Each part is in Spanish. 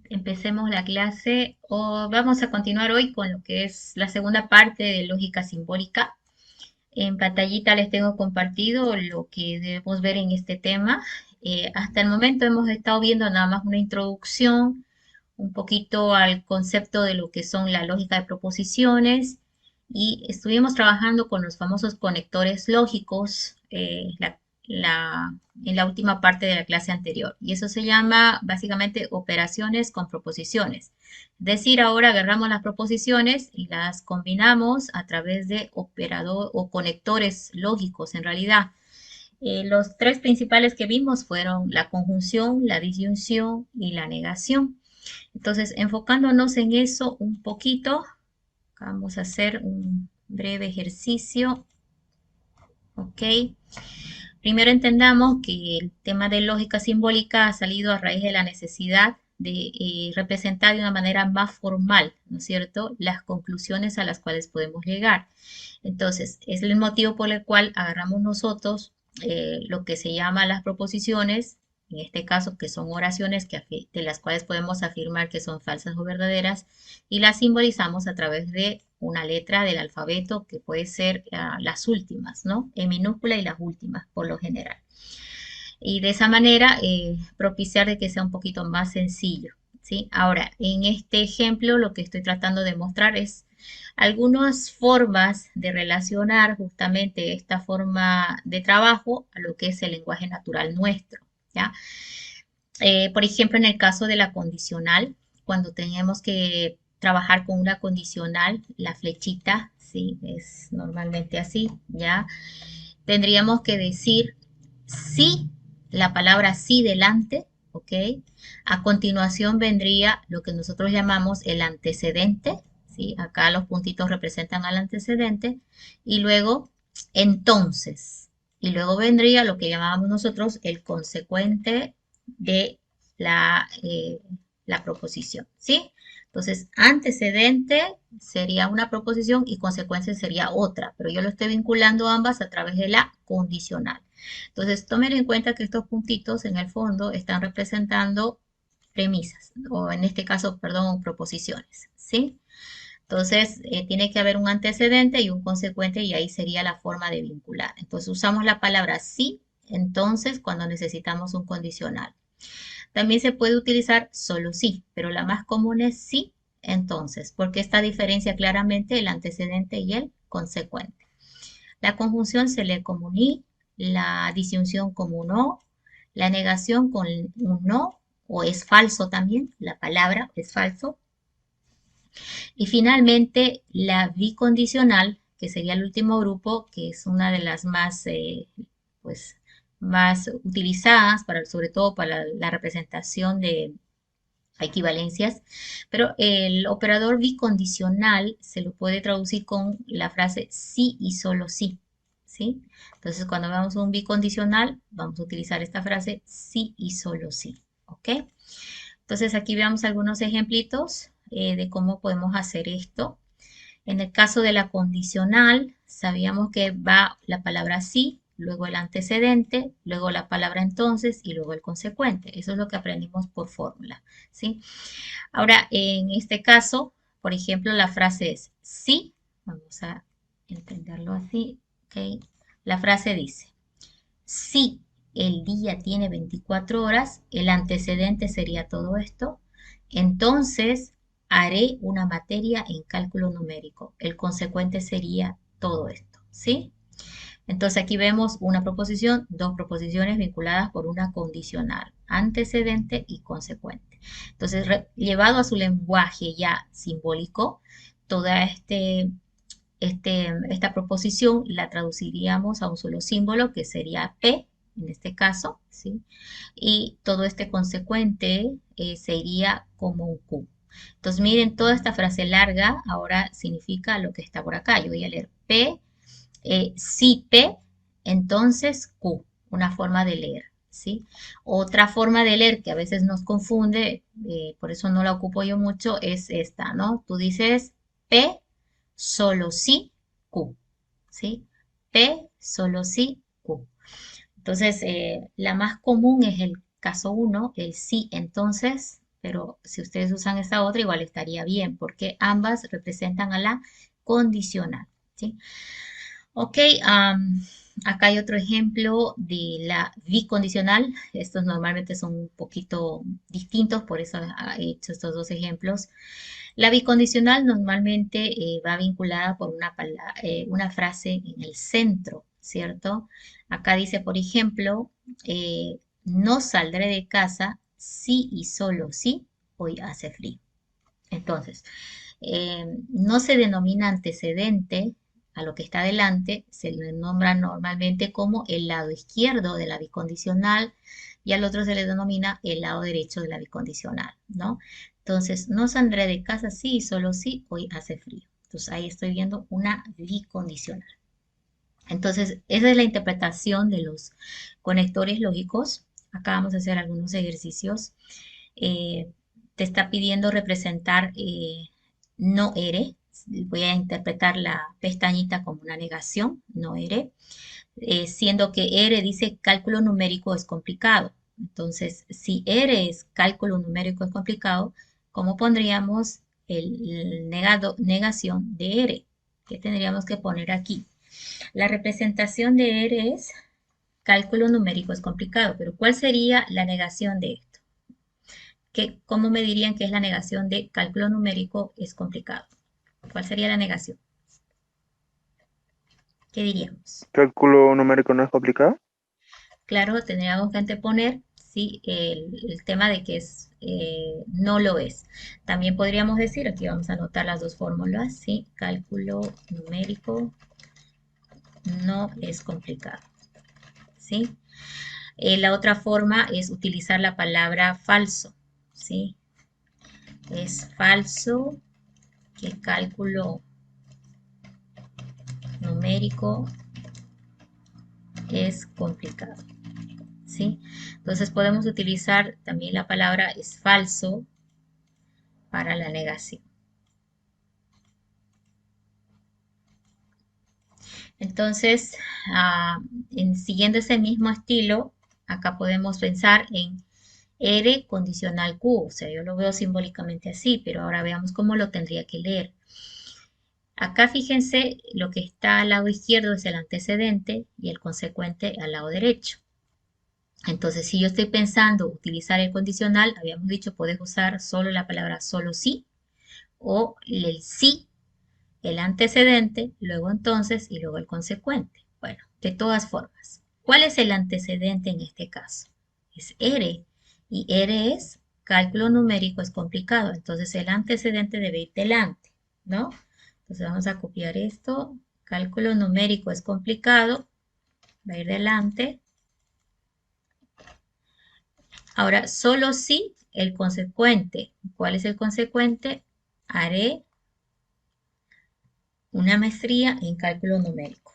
Empecemos la clase o vamos a continuar hoy con lo que es la segunda parte de lógica simbólica. En pantallita les tengo compartido lo que debemos ver en este tema. Hasta el momento hemos estado viendo nada más una introducción, un poquito al concepto de lo que son la lógica de proposiciones y estuvimos trabajando con los famosos conectores lógicos en la última parte de la clase anterior. Y eso se llama básicamente operaciones con proposiciones. Es decir, ahora agarramos las proposiciones y las combinamos a través de operador o conectores lógicos en realidad. Los tres principales que vimos fueron la conjunción, la disyunción y la negación. Entonces, enfocándonos en eso un poquito, vamos a hacer un breve ejercicio, ¿ok? Primero entendamos que el tema de lógica simbólica ha salido a raíz de la necesidad de representar de una manera más formal, ¿no es cierto?, las conclusiones a las cuales podemos llegar. Entonces, es el motivo por el cual agarramos nosotros lo que se llama las proposiciones, en este caso que son oraciones de las cuales podemos afirmar que son falsas o verdaderas, y las simbolizamos a través de una letra del alfabeto que puede ser las últimas, ¿no? En minúscula y las últimas, por lo general. Y de esa manera propiciar de que sea un poquito más sencillo, ¿sí? Ahora, en este ejemplo lo que estoy tratando de mostrar es algunas formas de relacionar justamente esta forma de trabajo a lo que es el lenguaje natural nuestro, ¿ya? Por ejemplo, en el caso de la condicional, cuando tenemos que trabajar con una condicional, la flechita, sí, es normalmente así, ¿ya? Tendríamos que decir sí, la palabra sí delante, ¿ok? A continuación vendría lo que nosotros llamamos el antecedente, ¿sí? Acá los puntitos representan al antecedente, y luego entonces, y luego vendría lo que llamábamos nosotros el consecuente de la proposición, ¿sí? Entonces, antecedente sería una proposición y consecuencia sería otra, pero yo lo estoy vinculando ambas a través de la condicional. Entonces, tomen en cuenta que estos puntitos en el fondo están representando premisas, o en este caso, perdón, proposiciones, ¿sí? Entonces, tiene que haber un antecedente y un consecuente y ahí sería la forma de vincular. Entonces, usamos la palabra sí, entonces, cuando necesitamos un condicional. También se puede utilizar solo sí, pero la más común es sí, entonces, porque esta diferencia claramente el antecedente y el consecuente. La conjunción se lee como un i, la disyunción como un o, la negación con un no, o es falso también, la palabra es falso. Y finalmente la bicondicional, que sería el último grupo, que es una de las más, pues, más utilizadas, para, sobre todo para la representación de equivalencias, pero el operador bicondicional se lo puede traducir con la frase sí y solo sí, ¿sí? Entonces, cuando veamos un bicondicional, vamos a utilizar esta frase sí y solo sí, ¿ok? Entonces, aquí veamos algunos ejemplitos de cómo podemos hacer esto. En el caso de la condicional, sabíamos que va la palabra sí, luego el antecedente, luego la palabra entonces y luego el consecuente. Eso es lo que aprendimos por fórmula, ¿sí? Ahora, en este caso, por ejemplo, la frase es sí, vamos a entenderlo así, ¿ok? La frase dice, si el día tiene 24 horas, el antecedente sería todo esto, entonces haré una materia en cálculo numérico. El consecuente sería todo esto, ¿sí? Entonces aquí vemos una proposición, dos proposiciones vinculadas por una condicional, antecedente y consecuente. Entonces, llevado a su lenguaje ya simbólico, toda esta proposición la traduciríamos a un solo símbolo que sería P, en este caso, ¿sí? Y todo este consecuente sería como un Q. Entonces, miren, toda esta frase larga ahora significa lo que está por acá. Yo voy a leer P, si P, entonces Q, una forma de leer, ¿sí? Otra forma de leer que a veces nos confunde, por eso no la ocupo yo mucho, es esta, ¿no? Tú dices P, solo si Q, ¿sí? P, solo si Q. Entonces, la más común es el caso uno, el sí, entonces, pero si ustedes usan esta otra, igual estaría bien, porque ambas representan a la condicional, ¿sí? Ok, acá hay otro ejemplo de la bicondicional. Estos normalmente son un poquito distintos, por eso he hecho estos dos ejemplos. La bicondicional normalmente va vinculada por una frase en el centro, ¿cierto? Acá dice, por ejemplo, no saldré de casa si y solo si hoy hace frío. Entonces, no se denomina antecedente a lo que está adelante, se le nombra normalmente como el lado izquierdo de la bicondicional y al otro se le denomina el lado derecho de la bicondicional, ¿no? Entonces, no saldré de casa sí y solo sí, hoy hace frío. Entonces, ahí estoy viendo una bicondicional. Entonces, esa es la interpretación de los conectores lógicos. Acá vamos a hacer algunos ejercicios. Eh, Te está pidiendo representar no ere. Voy a interpretar la pestañita como una negación, no ere, siendo que ere dice cálculo numérico es complicado. Entonces, si ere es cálculo numérico es complicado, ¿cómo pondríamos el negación de ere? ¿Qué tendríamos que poner aquí? La representación de ere es cálculo numérico es complicado, pero ¿cuál sería la negación de esto? ¿Cómo me dirían que es la negación de cálculo numérico es complicado? ¿Cuál sería la negación? ¿Qué diríamos? ¿Cálculo numérico no es complicado? Claro, tendríamos que anteponer sí, el tema de que no lo es. También podríamos decir, aquí vamos a anotar las dos fórmulas, ¿sí? Cálculo numérico no es complicado, ¿sí? La otra forma es utilizar la palabra falso, ¿sí? Es falso que cálculo numérico es complicado, ¿sí? Entonces podemos utilizar también la palabra es falso para la negación. Entonces, siguiendo ese mismo estilo, acá podemos pensar en R condicional Q, o sea, yo lo veo simbólicamente así, pero ahora veamos cómo lo tendría que leer. Acá fíjense, lo que está al lado izquierdo es el antecedente y el consecuente al lado derecho. Entonces, si yo estoy pensando utilizar el condicional, habíamos dicho, puedes usar solo la palabra solo sí o el sí, el antecedente, luego entonces y luego el consecuente. Bueno, de todas formas, ¿cuál es el antecedente en este caso? Es R y R es cálculo numérico, es complicado, entonces el antecedente debe ir delante, ¿no? Entonces vamos a copiar esto, cálculo numérico es complicado, va a ir delante. Ahora, solo si el consecuente, ¿cuál es el consecuente? Haré una maestría en cálculo numérico,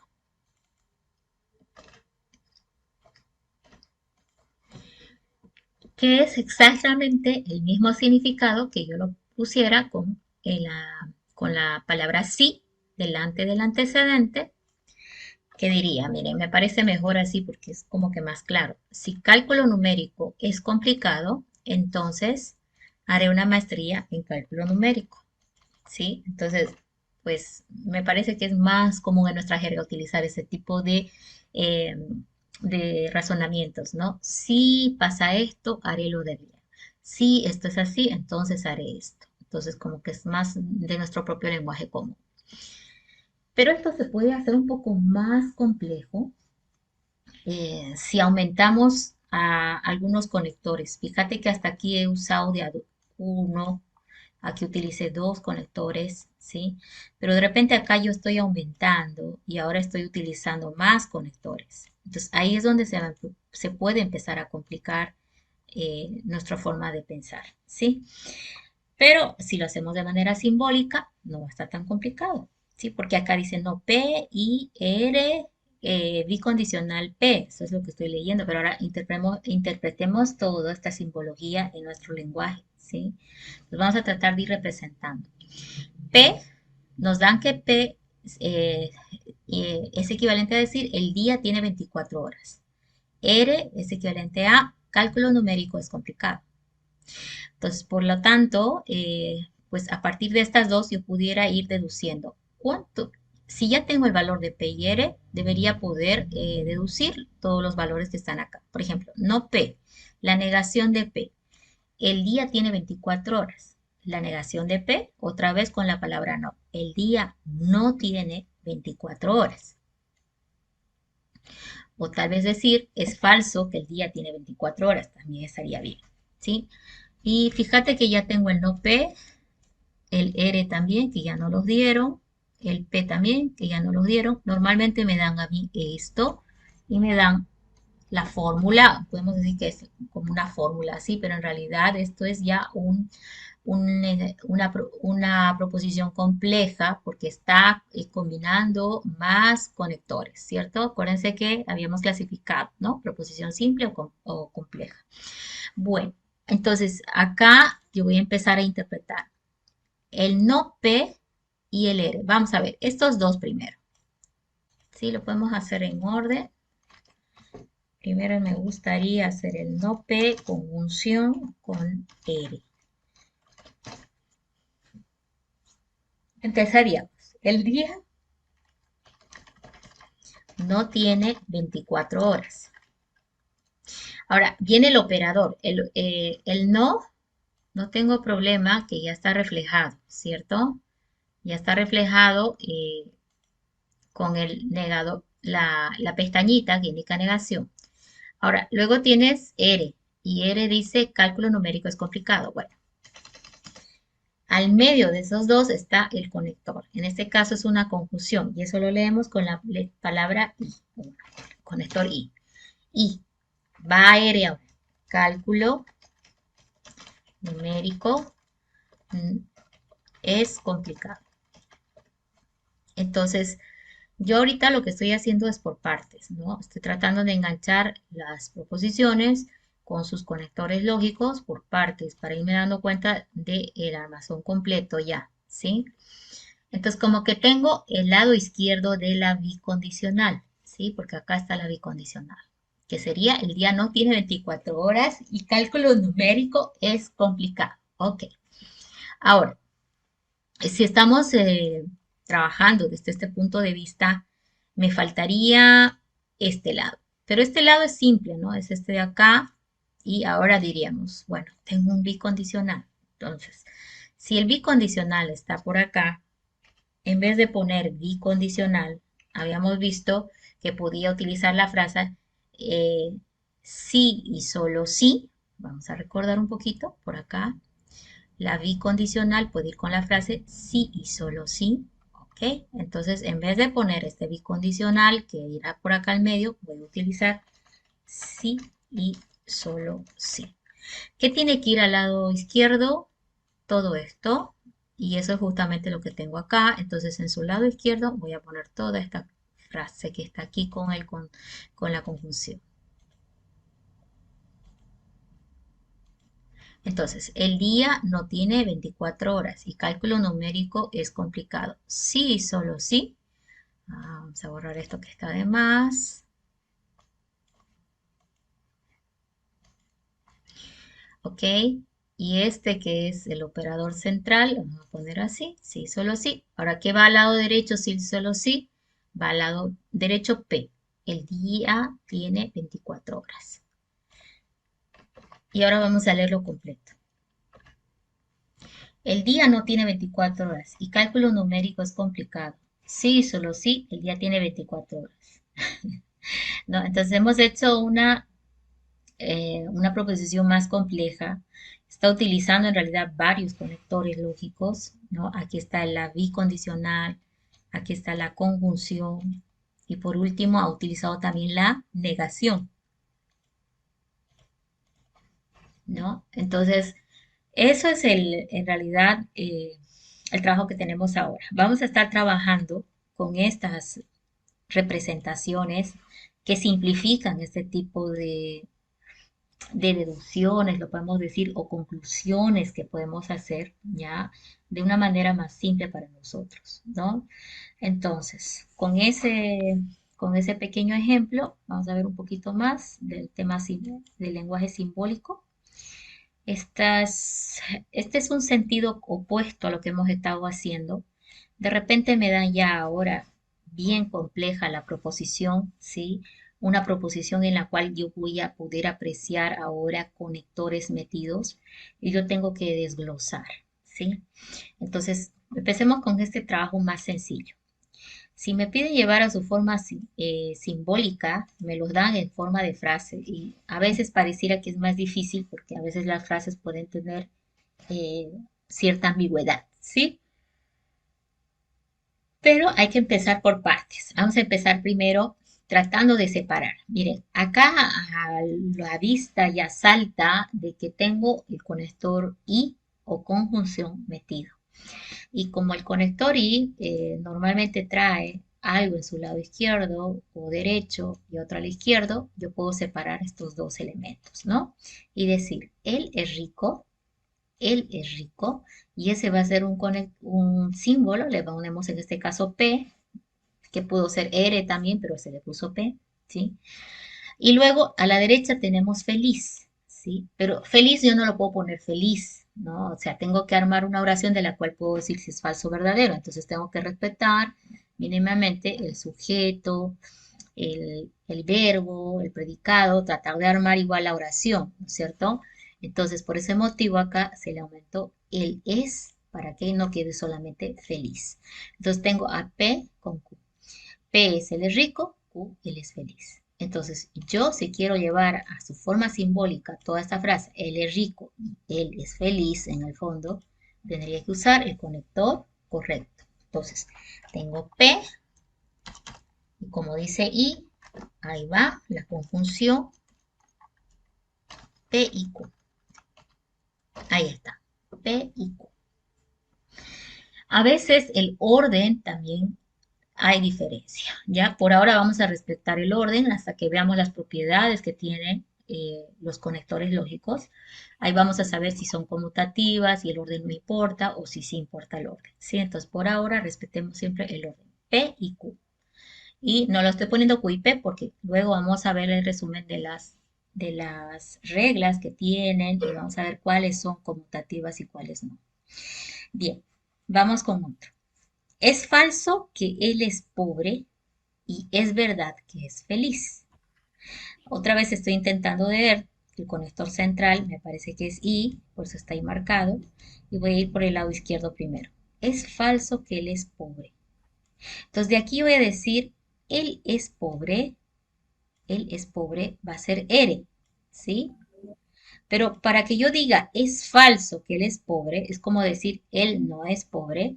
que es exactamente el mismo significado que yo lo pusiera con la palabra sí delante del antecedente, que diría, miren, me parece mejor así porque es como que más claro. Si cálculo numérico es complicado, entonces haré una maestría en cálculo numérico. ¿Sí? Entonces, pues me parece que es más común en nuestra jerga utilizar ese tipo eh, de razonamientos, ¿no? Si pasa esto, haré lo de bien. Si esto es así, entonces haré esto. Entonces, como que es más de nuestro propio lenguaje común. Pero esto se puede hacer un poco más complejo si aumentamos a algunos conectores. Fíjate que hasta aquí he usado de uno. Aquí utilicé dos conectores, ¿sí? Pero de repente acá yo estoy aumentando y ahora estoy utilizando más conectores. Entonces ahí es donde se puede empezar a complicar nuestra forma de pensar, ¿sí? Pero si lo hacemos de manera simbólica, no va a estar tan complicado, ¿sí? Porque acá dice no P, I, R, bicondicional P. Eso es lo que estoy leyendo, pero ahora interpretemos toda esta simbología en nuestro lenguaje, ¿sí? Entonces vamos a tratar de ir representando. P, nos dan que P eh, es equivalente a decir el día tiene 24 horas. R es equivalente a cálculo numérico es complicado. Entonces, por lo tanto, pues a partir de estas dos yo pudiera ir deduciendo cuánto. Si ya tengo el valor de P y R, debería poder deducir todos los valores que están acá. Por ejemplo, no P, la negación de P. El día tiene 24 horas. La negación de P, otra vez con la palabra no. El día no tiene 24 horas. O tal vez decir, es falso que el día tiene 24 horas. También estaría bien. ¿Sí? Y fíjate que ya tengo el no P, el R también, que ya no los dieron, el P también, que ya no los dieron. Normalmente me dan a mí esto y me dan la fórmula, podemos decir que es como una fórmula así, pero en realidad esto es ya una proposición compleja porque está combinando más conectores, ¿cierto? Acuérdense que habíamos clasificado, ¿no? Proposición simple o compleja. Bueno, entonces acá yo voy a empezar a interpretar el no P y el R. Vamos a ver, estos dos primero. Sí, lo podemos hacer en orden. Primero me gustaría hacer el no P conjunción con R. Empezaríamos. El día no tiene 24 horas. Ahora, viene el operador. El no, no tengo problema que ya está reflejado, ¿cierto? Ya está reflejado con el negado, la pestañita que indica negación. Ahora, luego tienes R, y R dice cálculo numérico es complicado. Bueno, al medio de esos dos está el conector. En este caso es una conjunción, y eso lo leemos con la palabra I, conector I. Y va a R ahora. Cálculo numérico es complicado. Entonces, yo ahorita lo que estoy haciendo es por partes, ¿no? Estoy tratando de enganchar las proposiciones con sus conectores lógicos por partes para irme dando cuenta del armazón completo ya, ¿sí? Entonces, como que tengo el lado izquierdo de la bicondicional, ¿sí? Porque acá está la bicondicional, que sería el día no tiene 24 horas y cálculo numérico es complicado. Ok. Ahora, si estamos trabajando desde este punto de vista, me faltaría este lado. Pero este lado es simple, ¿no? Es este de acá. Y ahora diríamos, bueno, tengo un bicondicional. Entonces, si el bicondicional está por acá, en vez de poner bicondicional, habíamos visto que podía utilizar la frase sí y solo sí. Vamos a recordar un poquito por acá. La bicondicional puede ir con la frase sí y solo sí. ¿Ok? Entonces, en vez de poner este bicondicional que irá por acá al medio, voy a utilizar sí y solo sí. ¿Qué tiene que ir al lado izquierdo? Todo esto. Y eso es justamente lo que tengo acá. Entonces, en su lado izquierdo voy a poner toda esta frase que está aquí con la conjunción. Entonces, el día no tiene 24 horas y cálculo numérico es complicado. Sí y solo sí. Vamos a borrar esto que está de más. Ok. Y este que es el operador central, vamos a poner así. Sí, solo sí. Ahora, ¿qué va al lado derecho? Sí, solo sí. Va al lado derecho P. El día tiene 24 horas. Y ahora vamos a leerlo completo. El día no tiene 24 horas y cálculo numérico es complicado. Sí, solo sí, el día tiene 24 horas. ¿No? Entonces hemos hecho una proposición más compleja. Está utilizando en realidad varios conectores lógicos, ¿no? Aquí está la bicondicional, aquí está la conjunción y por último ha utilizado también la negación, ¿no? Entonces, eso es en realidad el trabajo que tenemos ahora. Vamos a estar trabajando con estas representaciones que simplifican este tipo de deducciones, lo podemos decir, o conclusiones que podemos hacer ya de una manera más simple para nosotros, ¿no? Entonces, con ese pequeño ejemplo, vamos a ver un poquito más del tema del lenguaje simbólico. Estas, este es un sentido opuesto a lo que hemos estado haciendo. De repente me dan ya ahora bien compleja la proposición, ¿sí? Una proposición en la cual yo voy a poder apreciar ahora conectores metidos y yo tengo que desglosar, ¿sí? Entonces, empecemos con este trabajo más sencillo. Si me piden llevar a su forma simbólica, me los dan en forma de frase y a veces pareciera que es más difícil porque a veces las frases pueden tener eh, cierta ambigüedad, ¿sí? Pero hay que empezar por partes. Vamos a empezar primero tratando de separar. Miren, acá a la vista ya salta de que tengo el conector y o conjunción metido. Y como el conector I normalmente trae algo en su lado izquierdo o derecho y otro al izquierdo, yo puedo separar estos dos elementos, ¿no? Y decir, él es rico, y ese va a ser un símbolo, le ponemos en este caso P, que pudo ser R también, pero se le puso P, ¿sí? Y luego a la derecha tenemos feliz, ¿sí? Pero feliz yo no lo puedo poner feliz, ¿no? O sea, tengo que armar una oración de la cual puedo decir si es falso o verdadero. Entonces tengo que respetar mínimamente el sujeto, el verbo, el predicado, tratar de armar igual la oración, ¿no es cierto? Entonces, por ese motivo acá se le aumentó el es para que no quede solamente feliz. Entonces tengo a P con Q. P es el rico, Q él es feliz. Entonces, yo si quiero llevar a su forma simbólica toda esta frase, él es rico y él es feliz en el fondo, tendría que usar el conector correcto. Entonces, tengo P y como dice I, ahí va la conjunción P y Q. Ahí está, P y Q. A veces el orden también hay diferencia, ¿ya? Por ahora vamos a respetar el orden hasta que veamos las propiedades que tienen los conectores lógicos. Ahí vamos a saber si son conmutativas y el orden no importa o si sí importa el orden, ¿sí? Entonces, por ahora respetemos siempre el orden P y Q. Y no lo estoy poniendo Q y P porque luego vamos a ver el resumen de las reglas que tienen y vamos a ver cuáles son conmutativas y cuáles no. Bien, vamos con otro. Es falso que él es pobre y es verdad que es feliz. Otra vez estoy intentando de ver el conector central, me parece que es I, por eso está ahí marcado, y voy a ir por el lado izquierdo primero. Es falso que él es pobre. Entonces de aquí voy a decir, él es pobre, va a ser R, ¿sí? Pero para que yo diga es falso que él es pobre, es como decir él no es pobre,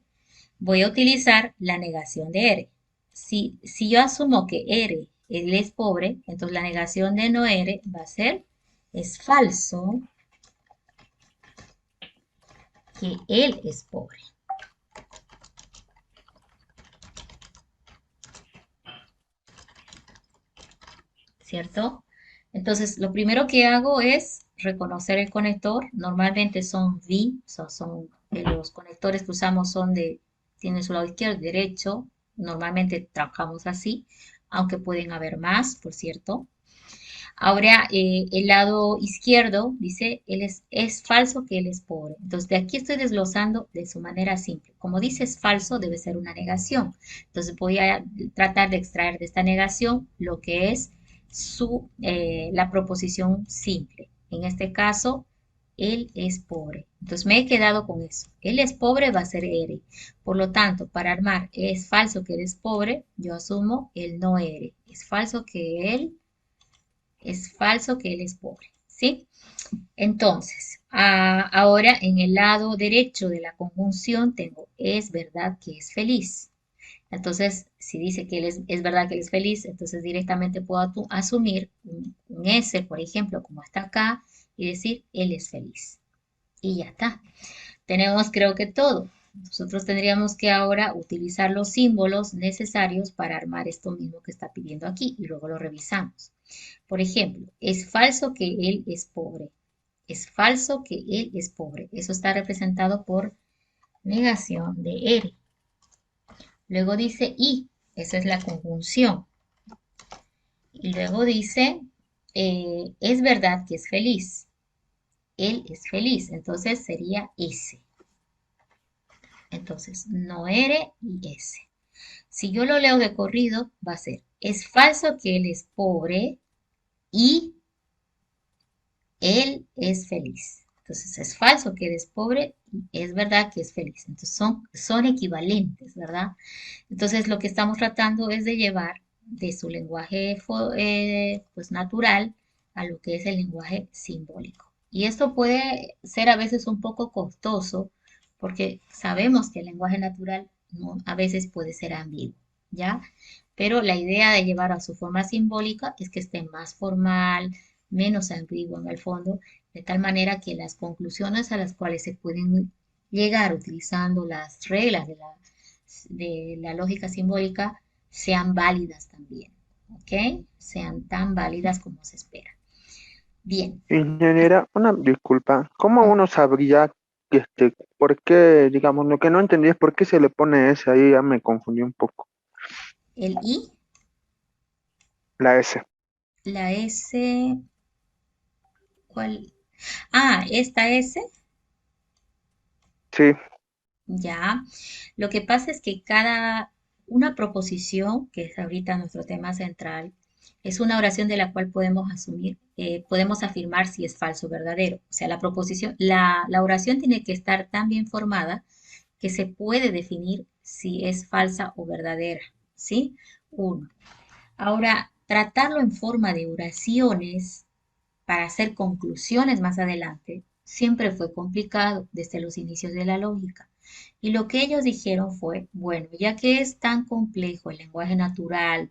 voy a utilizar la negación de R. Si yo asumo que R, él es pobre, entonces la negación de no R va a ser, es falso que él es pobre, ¿cierto? Entonces, lo primero que hago es reconocer el conector. Normalmente son V, son los conectores que usamos son tienen su lado izquierdo y derecho. Normalmente trabajamos así, aunque pueden haber más, por cierto. Ahora, el lado izquierdo dice, es falso que él es pobre. Entonces, de aquí estoy desglosando de su manera simple. Como dice es falso, debe ser una negación. Entonces, voy a tratar de extraer de esta negación lo que es la proposición simple. En este caso, él es pobre. Entonces, me he quedado con eso. Él es pobre va a ser R. Por lo tanto, para armar es falso que él es pobre, yo asumo el no R. Es falso que él es pobre, ¿sí? Entonces, ahora en el lado derecho de la conjunción tengo es verdad que es feliz. Entonces, si dice que es verdad que él es feliz, entonces directamente puedo asumir un S, por ejemplo, como está acá, y decir él es feliz. Y ya está. Tenemos creo que todo. Nosotros tendríamos que ahora utilizar los símbolos necesarios para armar esto mismo que está pidiendo aquí y luego lo revisamos. Por ejemplo, es falso que él es pobre. Es falso que él es pobre. Eso está representado por negación de R. Luego dice y. Esa es la conjunción. Y luego dice, es verdad que es feliz. Él es feliz, entonces sería ese. Entonces, no ere y ese. Si yo lo leo de corrido, va a ser, es falso que él es pobre y él es feliz. Entonces, es falso que él es pobre y es verdad que es feliz. Entonces, son equivalentes, ¿verdad? Entonces, lo que estamos tratando es de llevar de su lenguaje pues, natural a lo que es el lenguaje simbólico. Y esto puede ser a veces un poco costoso porque sabemos que el lenguaje natural a veces puede ser ambiguo, ¿ya? Pero la idea de llevar a su forma simbólica es que esté más formal, menos ambiguo en el fondo, de tal manera que las conclusiones a las cuales se pueden llegar utilizando las reglas de la lógica simbólica sean válidas también, ¿ok? Sean tan válidas como se espera. Bien. Ingeniera, una disculpa. ¿Cómo uno sabría por qué, digamos, lo que no entendí es por qué se le pone S ahí? Ya me confundí un poco. El I, La S. la S, ¿cuál? Ah, esta S, Sí. ya. Lo que pasa es que una proposición, que es ahorita nuestro tema central, es una oración de la cual podemos asumir, podemos afirmar si es falso o verdadero. O sea, la proposición, la oración tiene que estar tan bien formada que se puede definir si es falsa o verdadera, ¿sí? Uno. Ahora, tratarlo en forma de oraciones para hacer conclusiones más adelante siempre fue complicado desde los inicios de la lógica. Y lo que ellos dijeron fue, bueno, ya que es tan complejo el lenguaje natural,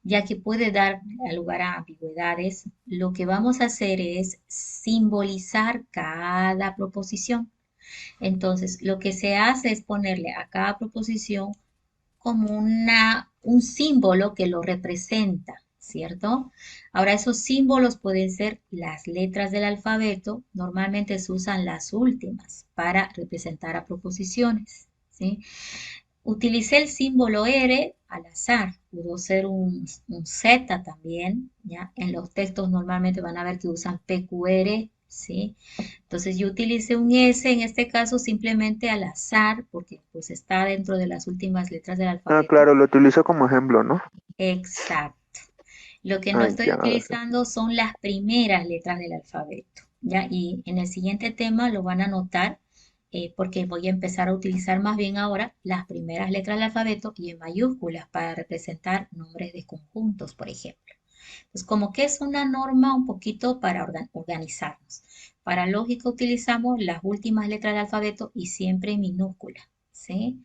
ya que puede dar lugar a ambigüedades, lo que vamos a hacer es simbolizar cada proposición. Entonces, lo que se hace es ponerle a cada proposición como un símbolo que lo representa, ¿cierto? Ahora, esos símbolos pueden ser las letras del alfabeto, normalmente se usan las últimas para representar a proposiciones, ¿sí? Utilicé el símbolo R al azar, pudo ser un Z también, ¿ya? En los textos normalmente van a ver que usan PQR, ¿sí? Entonces yo utilicé un S en este caso simplemente al azar, porque pues está dentro de las últimas letras del Ah, alfabeto. claro, lo utilizo como ejemplo, ¿no? Exacto. Lo que no Ah, estoy ya. utilizando son las primeras letras del alfabeto, ¿ya? Y en el siguiente tema lo van a notar porque voy a empezar a utilizar más bien ahora las primeras letras del alfabeto y en mayúsculas para representar nombres de conjuntos, por ejemplo. Entonces, como que es una norma un poquito para organizarnos. Para lógica utilizamos las últimas letras del alfabeto y siempre en minúscula, ¿sí?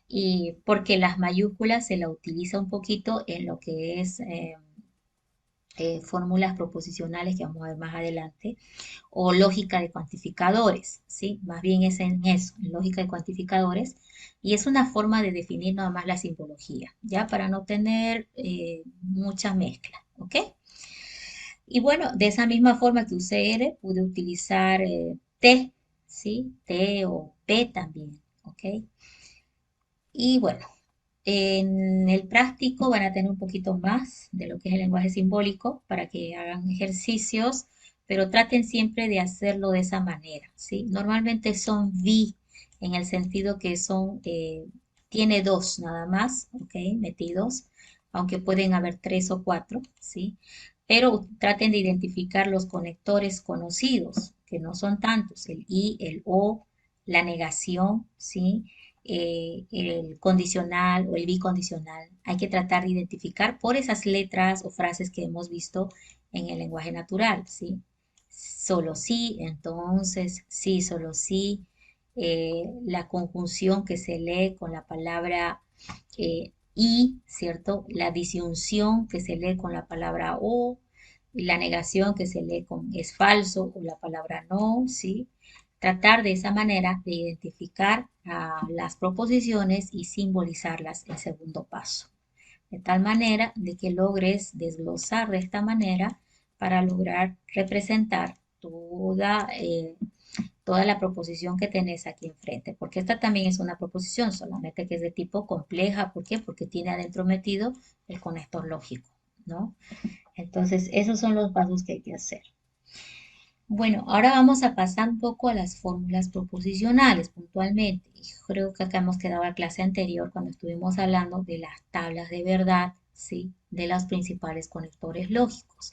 Y porque las mayúsculas se la utiliza un poquito en lo que es fórmulas proposicionales que vamos a ver más adelante, o lógica de cuantificadores, ¿sí? Más bien es en eso, en lógica de cuantificadores, y es una forma de definir nada más la simbología, ¿ya? Para no tener mucha mezcla, ¿ok? Y bueno, de esa misma forma que usé R, pude utilizar T, ¿sí? T o P también, ¿ok? Y bueno, en el práctico van a tener un poquito más de lo que es el lenguaje simbólico para que hagan ejercicios, pero traten siempre de hacerlo de esa manera, ¿sí? Normalmente son vi en el sentido que tiene dos nada más, ¿ok? Metidos, aunque pueden haber tres o cuatro, ¿sí? Pero traten de identificar los conectores conocidos, que no son tantos, el i, el o, la negación, ¿sí? El condicional o el bicondicional. Hay que tratar de identificar por esas letras o frases que hemos visto en el lenguaje natural, ¿sí? Solo sí, entonces, sí, solo sí. La conjunción que se lee con la palabra y, ¿cierto? La disyunción que se lee con la palabra o, la negación que se lee con es falso o la palabra no, ¿sí? Tratar de esa manera de identificar las proposiciones y simbolizarlas el segundo paso. De tal manera de que logres desglosar de esta manera para lograr representar toda la proposición que tenés aquí enfrente, porque esta también es una proposición, solamente que es de tipo compleja. ¿Por qué? Porque tiene adentro metido el conector lógico, ¿no? Entonces, esos son los pasos que hay que hacer. Bueno, ahora vamos a pasar un poco a las fórmulas proposicionales puntualmente. Y creo que acá hemos quedado a la clase anterior cuando estuvimos hablando de las tablas de verdad, ¿sí? De los principales conectores lógicos.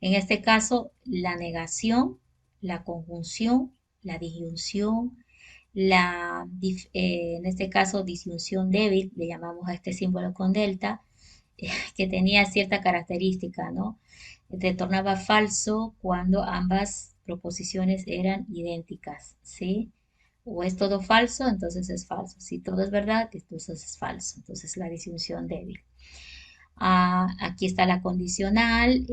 En este caso, la negación, la conjunción, la disyunción, en este caso disyunción débil, le llamamos a este símbolo con delta, que tenía cierta característica, ¿no? Retornaba falso cuando ambas proposiciones eran idénticas, ¿sí? O es todo falso, entonces es falso. Si todo es verdad, entonces es falso. Entonces la disyunción débil. Aquí está la condicional,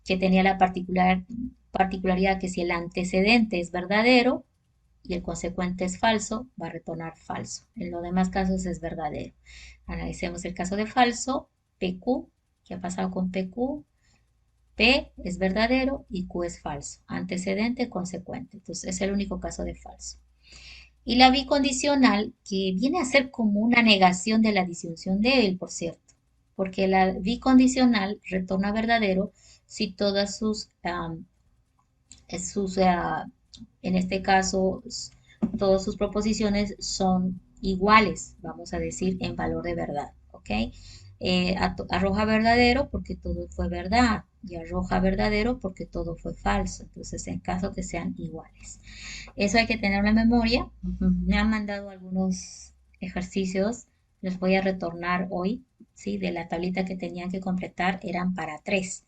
que tenía la particularidad que si el antecedente es verdadero y el consecuente es falso, va a retornar falso. En los demás casos es verdadero. Analicemos el caso de falso, PQ. ¿Qué ha pasado con PQ? P es verdadero y Q es falso. Antecedente, consecuente. Entonces es el único caso de falso. Y la bicondicional, que viene a ser como una negación de la disyunción débil, por cierto, porque la bicondicional retorna verdadero si todas sus, en este caso, todas sus proposiciones son iguales, vamos a decir, en valor de verdad, ¿ok? Arroja verdadero porque todo fue verdad y arroja verdadero porque todo fue falso, entonces en caso que sean iguales. Eso hay que tenerlo en memoria. Me han mandado algunos ejercicios, los voy a retornar hoy, ¿sí? De la tablita que tenían que completar, eran para tres.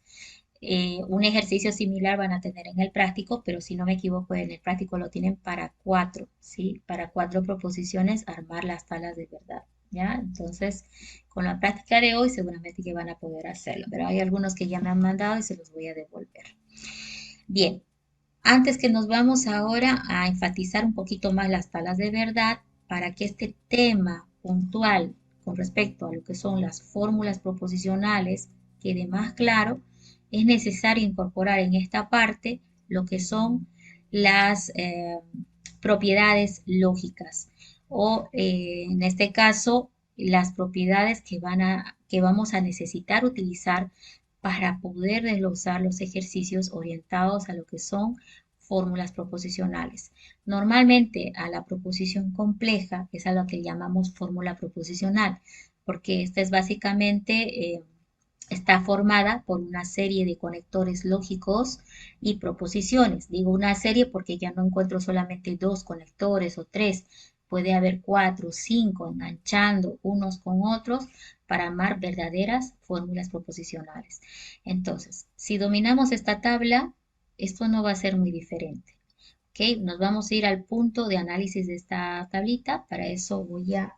Un ejercicio similar van a tener en el práctico, pero si no me equivoco, en el práctico lo tienen para cuatro, ¿sí? Para cuatro proposiciones, armar las tablas de verdad, ¿ya? Entonces, con la práctica de hoy seguramente que van a poder hacerlo, pero hay algunos que ya me han mandado y se los voy a devolver. Bien, antes que nos vamos ahora a enfatizar un poquito más las tablas de verdad, para que este tema puntual con respecto a lo que son las fórmulas proposicionales quede más claro, es necesario incorporar en esta parte lo que son las propiedades lógicas o en este caso las propiedades que vamos a necesitar utilizar para poder desglosar los ejercicios orientados a lo que son fórmulas proposicionales. Normalmente a la proposición compleja es a lo que llamamos fórmula proposicional, porque esta es básicamente, está formada por una serie de conectores lógicos y proposiciones. Digo una serie porque ya no encuentro solamente dos conectores o tres, puede haber cuatro, cinco, enganchando unos con otros para armar verdaderas fórmulas proposicionales. Entonces, si dominamos esta tabla, esto no va a ser muy diferente. ¿Ok? Nos vamos a ir al punto de análisis de esta tablita. Para eso voy a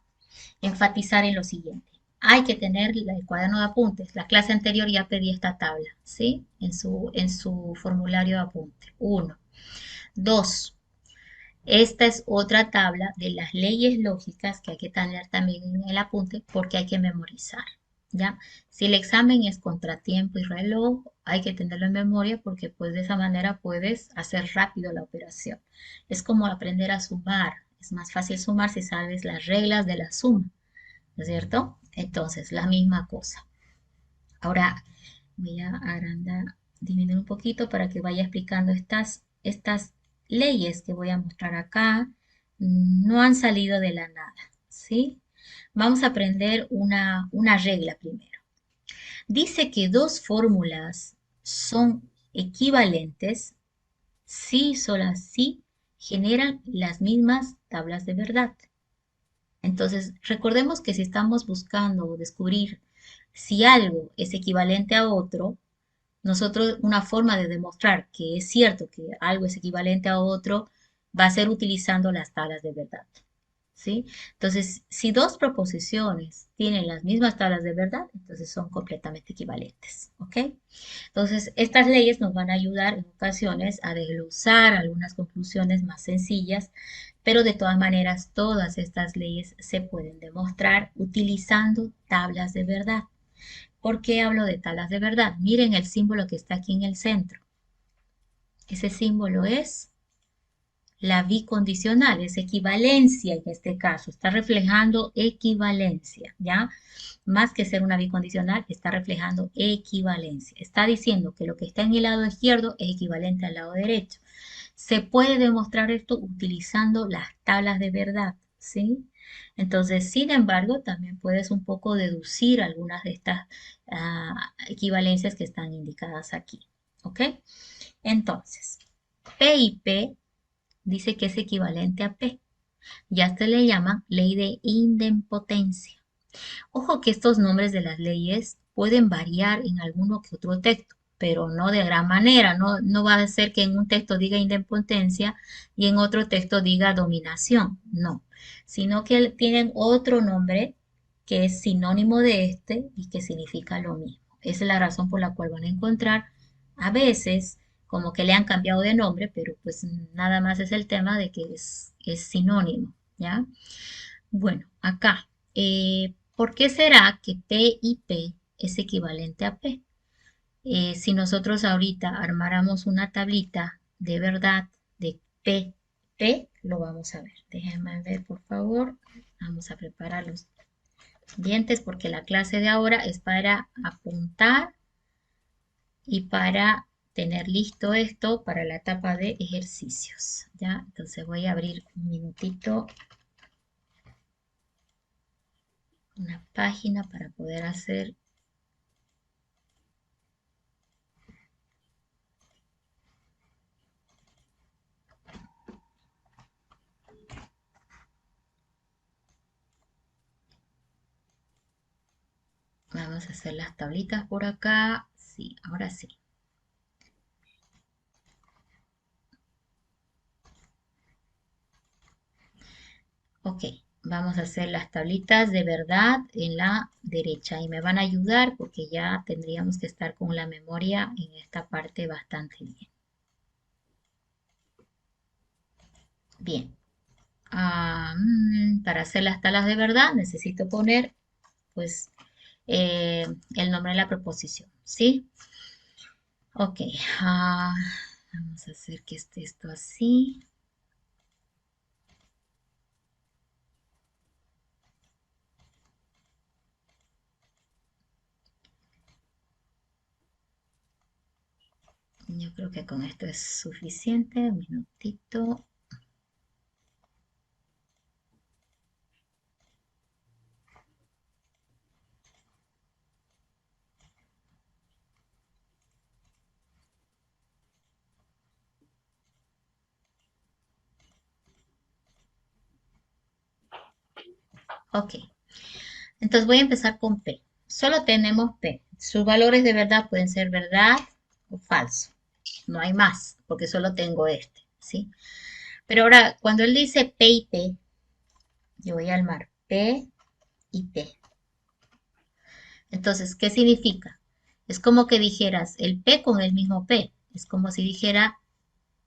enfatizar en lo siguiente. Hay que tener el cuaderno de apuntes. La clase anterior ya pedí esta tabla, ¿sí? En su formulario de apunte. Uno. Dos. Esta es otra tabla de las leyes lógicas que hay que tener también en el apunte porque hay que memorizar, ¿ya? Si el examen es contratiempo y reloj, hay que tenerlo en memoria porque pues de esa manera puedes hacer rápido la operación. Es como aprender a sumar. Es más fácil sumar si sabes las reglas de la suma, ¿no es cierto? Entonces, la misma cosa. Ahora voy a agrandar, disminuir un poquito para que vaya explicando estas leyes que voy a mostrar acá. No han salido de la nada, ¿sí? Vamos a aprender una regla primero. Dice que dos fórmulas son equivalentes si solo así generan las mismas tablas de verdad. Entonces, recordemos que si estamos buscando descubrir si algo es equivalente a otro, nosotros una forma de demostrar que es cierto que algo es equivalente a otro va a ser utilizando las tablas de verdad, ¿sí? Entonces, si dos proposiciones tienen las mismas tablas de verdad, entonces son completamente equivalentes, ¿ok? Entonces, estas leyes nos van a ayudar en ocasiones a desglosar algunas conclusiones más sencillas, pero de todas maneras, todas estas leyes se pueden demostrar utilizando tablas de verdad. ¿Por qué hablo de tablas de verdad? Miren el símbolo que está aquí en el centro. Ese símbolo es La bicondicional es equivalencia en este caso, está reflejando equivalencia, ¿ya? Más que ser una bicondicional, está reflejando equivalencia. Está diciendo que lo que está en el lado izquierdo es equivalente al lado derecho. Se puede demostrar esto utilizando las tablas de verdad, ¿sí? Entonces, sin embargo, también puedes un poco deducir algunas de estas equivalencias que están indicadas aquí, ¿ok? Entonces, P y P dice que es equivalente a P. Ya se le llama ley de idempotencia. Ojo que estos nombres de las leyes pueden variar en alguno que otro texto, pero no de gran manera. No va a ser que en un texto diga idempotencia y en otro texto diga dominación. No, sino que tienen otro nombre que es sinónimo de este y que significa lo mismo. Esa es la razón por la cual van a encontrar a veces como que le han cambiado de nombre, pero pues nada más es el tema de que es sinónimo, ¿ya? Bueno, acá, ¿por qué será que P y P es equivalente a P? Si nosotros ahorita armáramos una tablita de verdad de P, P, lo vamos a ver. Déjenme ver, por favor. Vamos a preparar los dientes porque la clase de ahora es para apuntar y para tener listo esto para la etapa de ejercicios. ¿Ya? Entonces voy a abrir un minutito una página para poder hacer. Vamos a hacer las tablitas por acá. Sí, ahora sí. Ok, vamos a hacer las tablitas de verdad en la derecha y me van a ayudar porque ya tendríamos que estar con la memoria en esta parte bastante bien. Bien, para hacer las tablas de verdad necesito poner pues el nombre de la proposición, ¿sí? Ok, vamos a hacer que esté esto así. Yo creo que con esto es suficiente. Un minutito. Ok, entonces voy a empezar con P. Solo tenemos P. Sus valores de verdad pueden ser verdad o falso. No hay más, porque solo tengo este, ¿sí? Pero ahora, cuando él dice P y P, yo voy a armar P y P. Entonces, ¿qué significa? Es como que dijeras el P con el mismo P. Es como si dijera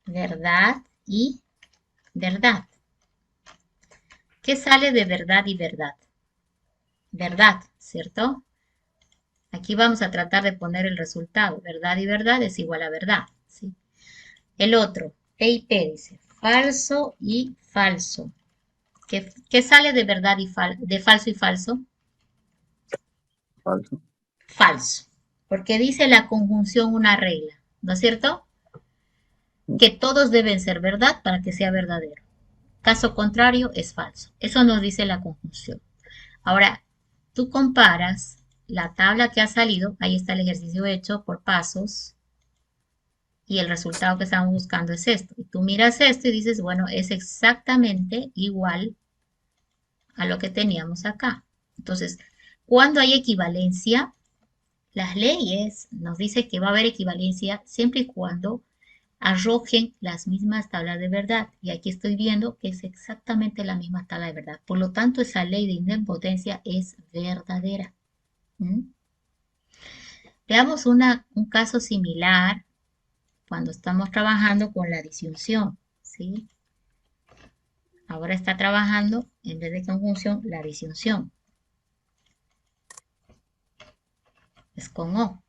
verdad y verdad. ¿Qué sale de verdad y verdad? Verdad, ¿cierto? Aquí vamos a tratar de poner el resultado. Verdad y verdad es igual a verdad, ¿sí? El otro, P y P, dice falso y falso. ¿Qué sale de verdad y de falso y falso? Falso. Falso. Porque dice la conjunción una regla, ¿no es cierto? Que todos deben ser verdad para que sea verdadero. Caso contrario es falso. Eso nos dice la conjunción. Ahora, tú comparas la tabla que ha salido, ahí está el ejercicio hecho por pasos, y el resultado que estamos buscando es esto. Y tú miras esto y dices, bueno, es exactamente igual a lo que teníamos acá. Entonces, cuando hay equivalencia, las leyes nos dicen que va a haber equivalencia siempre y cuando arrojen las mismas tablas de verdad. Y aquí estoy viendo que es exactamente la misma tabla de verdad. Por lo tanto, esa ley de idempotencia es verdadera. ¿Mm? Veamos un caso similar cuando estamos trabajando con la disyunción, ¿sí? Ahora está trabajando, en vez de conjunción, la disyunción. Es con O.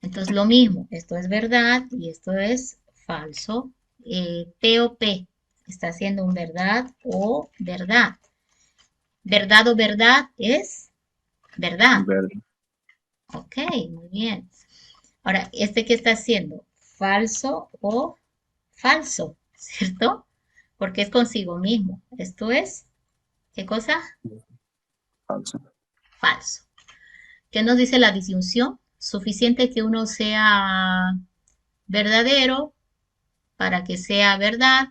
Entonces, lo mismo, esto es verdad y esto es falso. P o P. está haciendo un verdad o verdad. Verdad o verdad es verdad. Verdad. Ok, muy bien. Ahora, ¿este qué está haciendo? Falso o falso, ¿cierto? Porque es consigo mismo. Esto es, ¿qué cosa? Falso. Falso. ¿Qué nos dice la disyunción? Suficiente que uno sea verdadero para que sea verdad.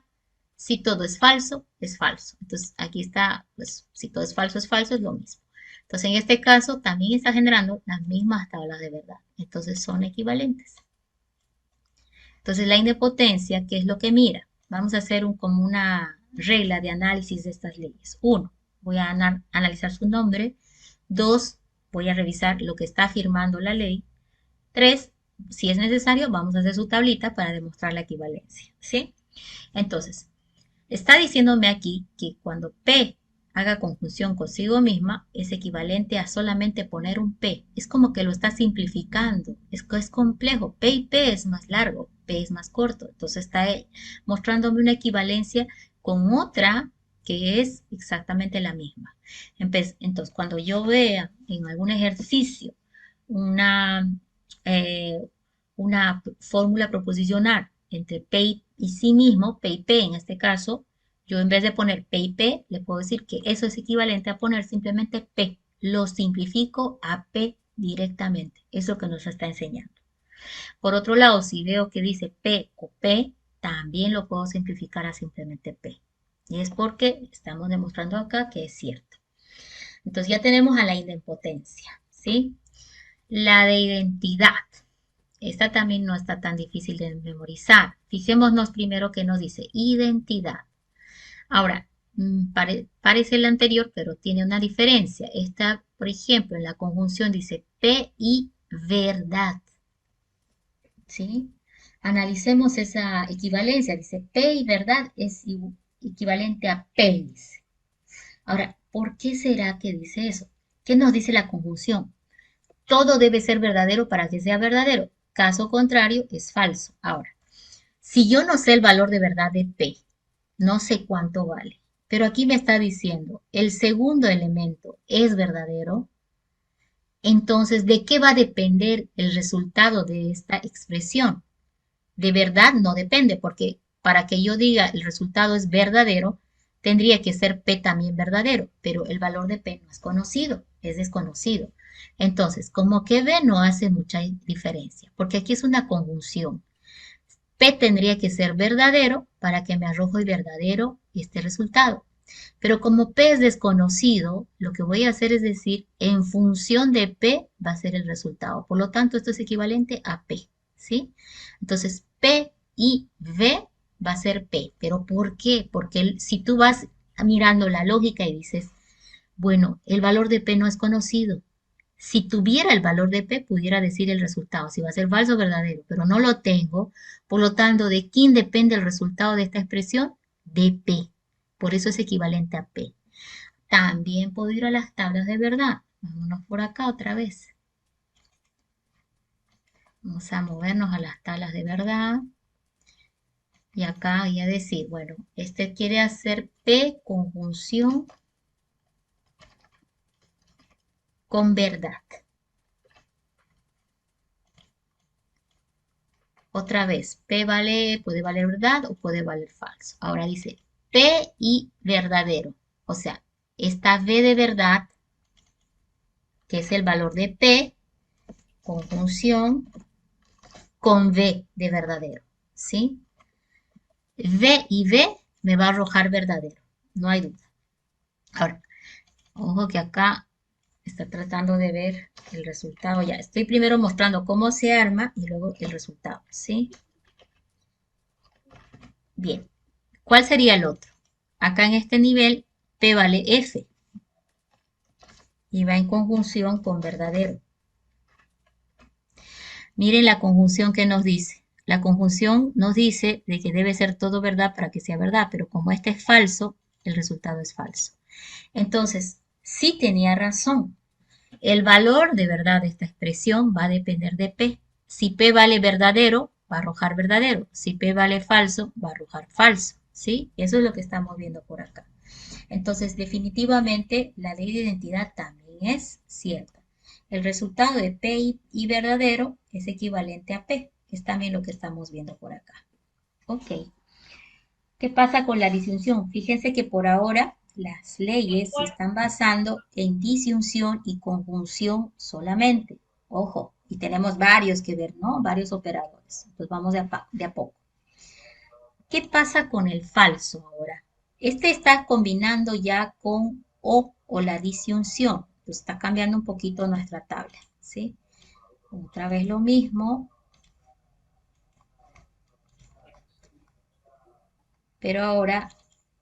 Si todo es falso, es falso. Entonces, aquí está, pues, si todo es falso, es lo mismo. Entonces, en este caso, también está generando las mismas tablas de verdad. Entonces, son equivalentes. Entonces, la idempotencia, ¿qué es lo que mira? Vamos a hacer como una regla de análisis de estas leyes. Uno, voy a analizar su nombre. Dos, voy a revisar lo que está afirmando la ley. Tres, si es necesario, vamos a hacer su tablita para demostrar la equivalencia. ¿Sí? Entonces, está diciéndome aquí que cuando P haga conjunción consigo misma es equivalente a solamente poner un P. Es como que lo está simplificando. Es complejo. P y P es más largo, P es más corto. Entonces está mostrándome una equivalencia con otra que es exactamente la misma. Entonces, cuando yo vea en algún ejercicio una, eh, una fórmula proposicional entre P y sí mismo, P y P en este caso, yo en vez de poner P y P, le puedo decir que eso es equivalente a poner simplemente P. Lo simplifico a P directamente. Es lo que nos está enseñando. Por otro lado, si veo que dice P o P, también lo puedo simplificar a simplemente P. Y es porque estamos demostrando acá que es cierto. Entonces ya tenemos a la idempotencia, ¿sí? La de identidad. Esta también no está tan difícil de memorizar. Fijémonos primero que nos dice identidad. Ahora, parece la anterior, pero tiene una diferencia. Esta, por ejemplo, en la conjunción dice P y verdad. ¿Sí? Analicemos esa equivalencia. Dice P y verdad es equivalente a P. Ahora, ¿por qué será que dice eso? ¿Qué nos dice la conjunción? Todo debe ser verdadero para que sea verdadero. Caso contrario, es falso. Ahora, si yo no sé el valor de verdad de P, no sé cuánto vale, pero aquí me está diciendo, el segundo elemento es verdadero, entonces, ¿de qué va a depender el resultado de esta expresión? De verdad no depende, porque para que yo diga el resultado es verdadero, tendría que ser P también verdadero, pero el valor de P no es conocido, es desconocido. Entonces, como que B no hace mucha diferencia, porque aquí es una conjunción. P tendría que ser verdadero para que me arroje verdadero este resultado. Pero como P es desconocido, lo que voy a hacer es decir, en función de P va a ser el resultado. Por lo tanto, esto es equivalente a P, ¿sí? Entonces, P y V va a ser P. ¿Pero por qué? Porque si tú vas mirando la lógica y dices, bueno, el valor de P no es conocido. Si tuviera el valor de P, pudiera decir el resultado, si va a ser falso o verdadero, pero no lo tengo. Por lo tanto, ¿de quién depende el resultado de esta expresión? De P. Por eso es equivalente a P. También puedo ir a las tablas de verdad. Vámonos por acá otra vez. Vamos a movernos a las tablas de verdad. Y acá voy a decir, bueno, este quiere hacer P conjunción con verdad. Otra vez, P puede valer verdad o puede valer falso. Ahora dice P y verdadero. O sea, esta V de verdad, que es el valor de P, conjunción con V de verdadero. ¿Sí? V y V me va a arrojar verdadero. No hay duda. Ahora, ojo que acá está tratando de ver el resultado. Ya, estoy primero mostrando cómo se arma y luego el resultado. ¿Sí? Bien. ¿Cuál sería el otro? Acá en este nivel, P vale F y va en conjunción con verdadero. Miren la conjunción que nos dice. La conjunción nos dice de que debe ser todo verdad para que sea verdad, pero como este es falso, el resultado es falso. Entonces, sí tenía razón. El valor de verdad de esta expresión va a depender de P. Si P vale verdadero, va a arrojar verdadero. Si P vale falso, va a arrojar falso. ¿sí? Eso es lo que estamos viendo por acá. Entonces, definitivamente, la ley de identidad también es cierta. El resultado de P y verdadero es equivalente a P. Es también lo que estamos viendo por acá. Ok. ¿Qué pasa con la disyunción? Fíjense que por ahora las leyes se están basando en disyunción y conjunción solamente. Ojo, y tenemos varios que ver, ¿no? Varios operadores. Entonces vamos de a poco. ¿Qué pasa con el falso ahora? Este está combinando ya con o la disyunción. Pues está cambiando un poquito nuestra tabla, ¿sí? Otra vez lo mismo, pero ahora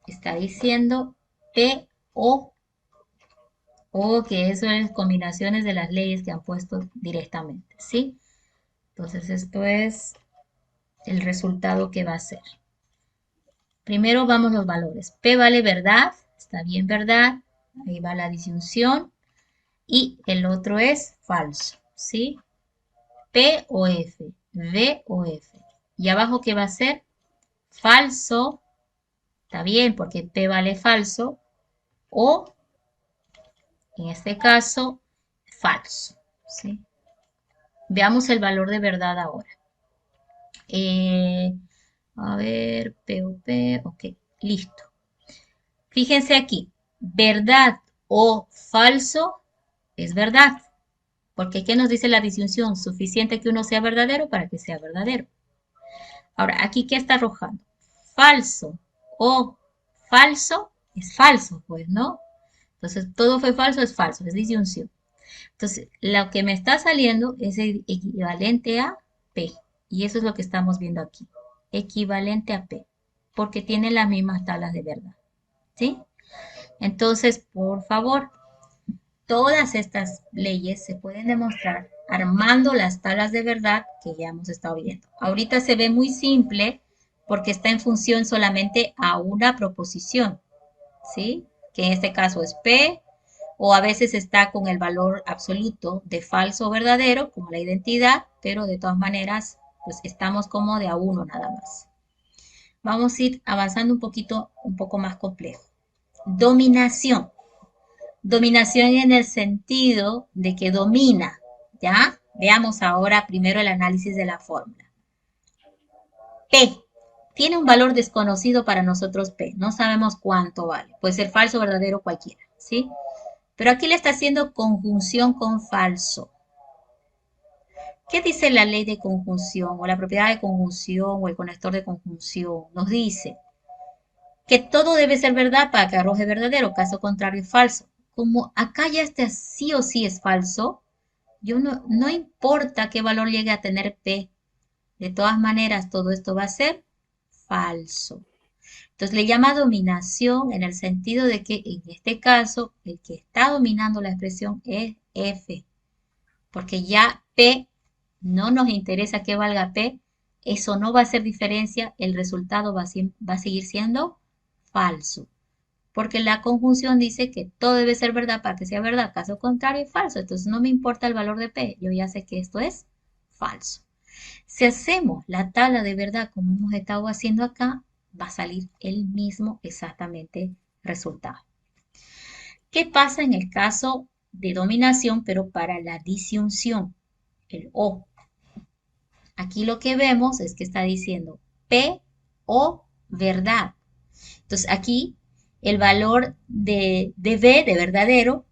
está diciendo P o que eso es combinaciones de las leyes que han puesto directamente, ¿sí? Entonces esto es el resultado que va a ser. Primero vamos los valores. P vale verdad, está bien verdad, ahí va la disyunción. Y el otro es falso, ¿sí? P o F, V o F. Y abajo, ¿qué va a ser? Falso, está bien porque P vale falso, o en este caso, falso, ¿sí? Veamos el valor de verdad ahora. Eh, a ver, P o P, ok, listo. Fíjense aquí, verdad o falso es verdad, porque ¿qué nos dice la disyunción? Suficiente que uno sea verdadero para que sea verdadero. Ahora, aquí, ¿qué está arrojando? Falso o falso es falso, pues, ¿no? Entonces, todo fue falso, es disyunción. Entonces, lo que me está saliendo es el equivalente a P. Y eso es lo que estamos viendo aquí. Equivalente a P. Porque tiene las mismas tablas de verdad. ¿Sí? Entonces, por favor, todas estas leyes se pueden demostrar armando las tablas de verdad que ya hemos estado viendo. Ahorita se ve muy simple porque está en función solamente a una proposición, ¿sí? Que en este caso es P, o a veces está con el valor absoluto de falso o verdadero, como la identidad, pero de todas maneras, pues estamos como de a uno nada más. Vamos a ir avanzando un poco más complejo. Dominación. Dominación en el sentido de que domina, ¿ya? Veamos ahora primero el análisis de la fórmula. P tiene un valor desconocido para nosotros P, no sabemos cuánto vale, puede ser falso, verdadero, cualquiera, ¿sí? Pero aquí le está haciendo conjunción con falso. ¿Qué dice la ley de conjunción o la propiedad de conjunción o el conector de conjunción? Nos dice que todo debe ser verdad para que arroje verdadero, caso contrario falso. Como acá ya este sí o sí es falso, yo no importa qué valor llegue a tener P, de todas maneras todo esto va a ser falso. Entonces le llama dominación en el sentido de que en este caso el que está dominando la expresión es F, porque ya P no nos interesa que valga P, eso no va a hacer diferencia, el resultado va a seguir siendo falso, porque la conjunción dice que todo debe ser verdad para que sea verdad, caso contrario falso, entonces no me importa el valor de P, yo ya sé que esto es falso. Si hacemos la tabla de verdad como hemos estado haciendo acá, va a salir el mismo exactamente resultado. ¿Qué pasa en el caso de dominación, pero para la disyunción? El O. Aquí lo que vemos es que está diciendo P o verdad. Entonces aquí el valor de B, de verdadero,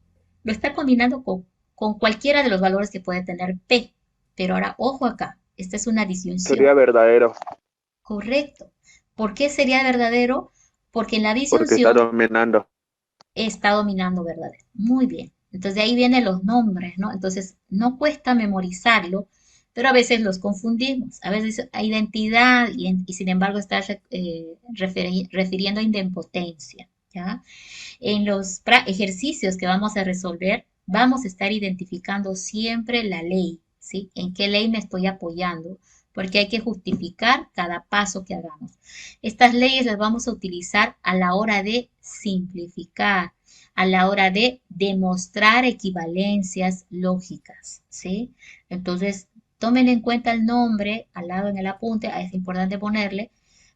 lo está combinando con cualquiera de los valores que puede tener P. Pero ahora, ojo acá, esta es una disyunción. Sería verdadero, Correcto. ¿Por qué sería verdadero? Porque en la porque está disyunción dominando. está dominando verdadero. Muy bien. Entonces de ahí vienen los nombres, ¿no? Entonces no cuesta memorizarlo, pero a veces los confundimos. A veces hay identidad y sin embargo está refiriendo a idempotencia, ¿ya? En los ejercicios que vamos a resolver, vamos a estar identificando siempre la ley, ¿sí? ¿En qué ley me estoy apoyando? Porque hay que justificar cada paso que hagamos. Estas leyes las vamos a utilizar a la hora de simplificar, a la hora de demostrar equivalencias lógicas, ¿sí? Entonces, tomen en cuenta el nombre al lado en el apunte, es importante ponerle,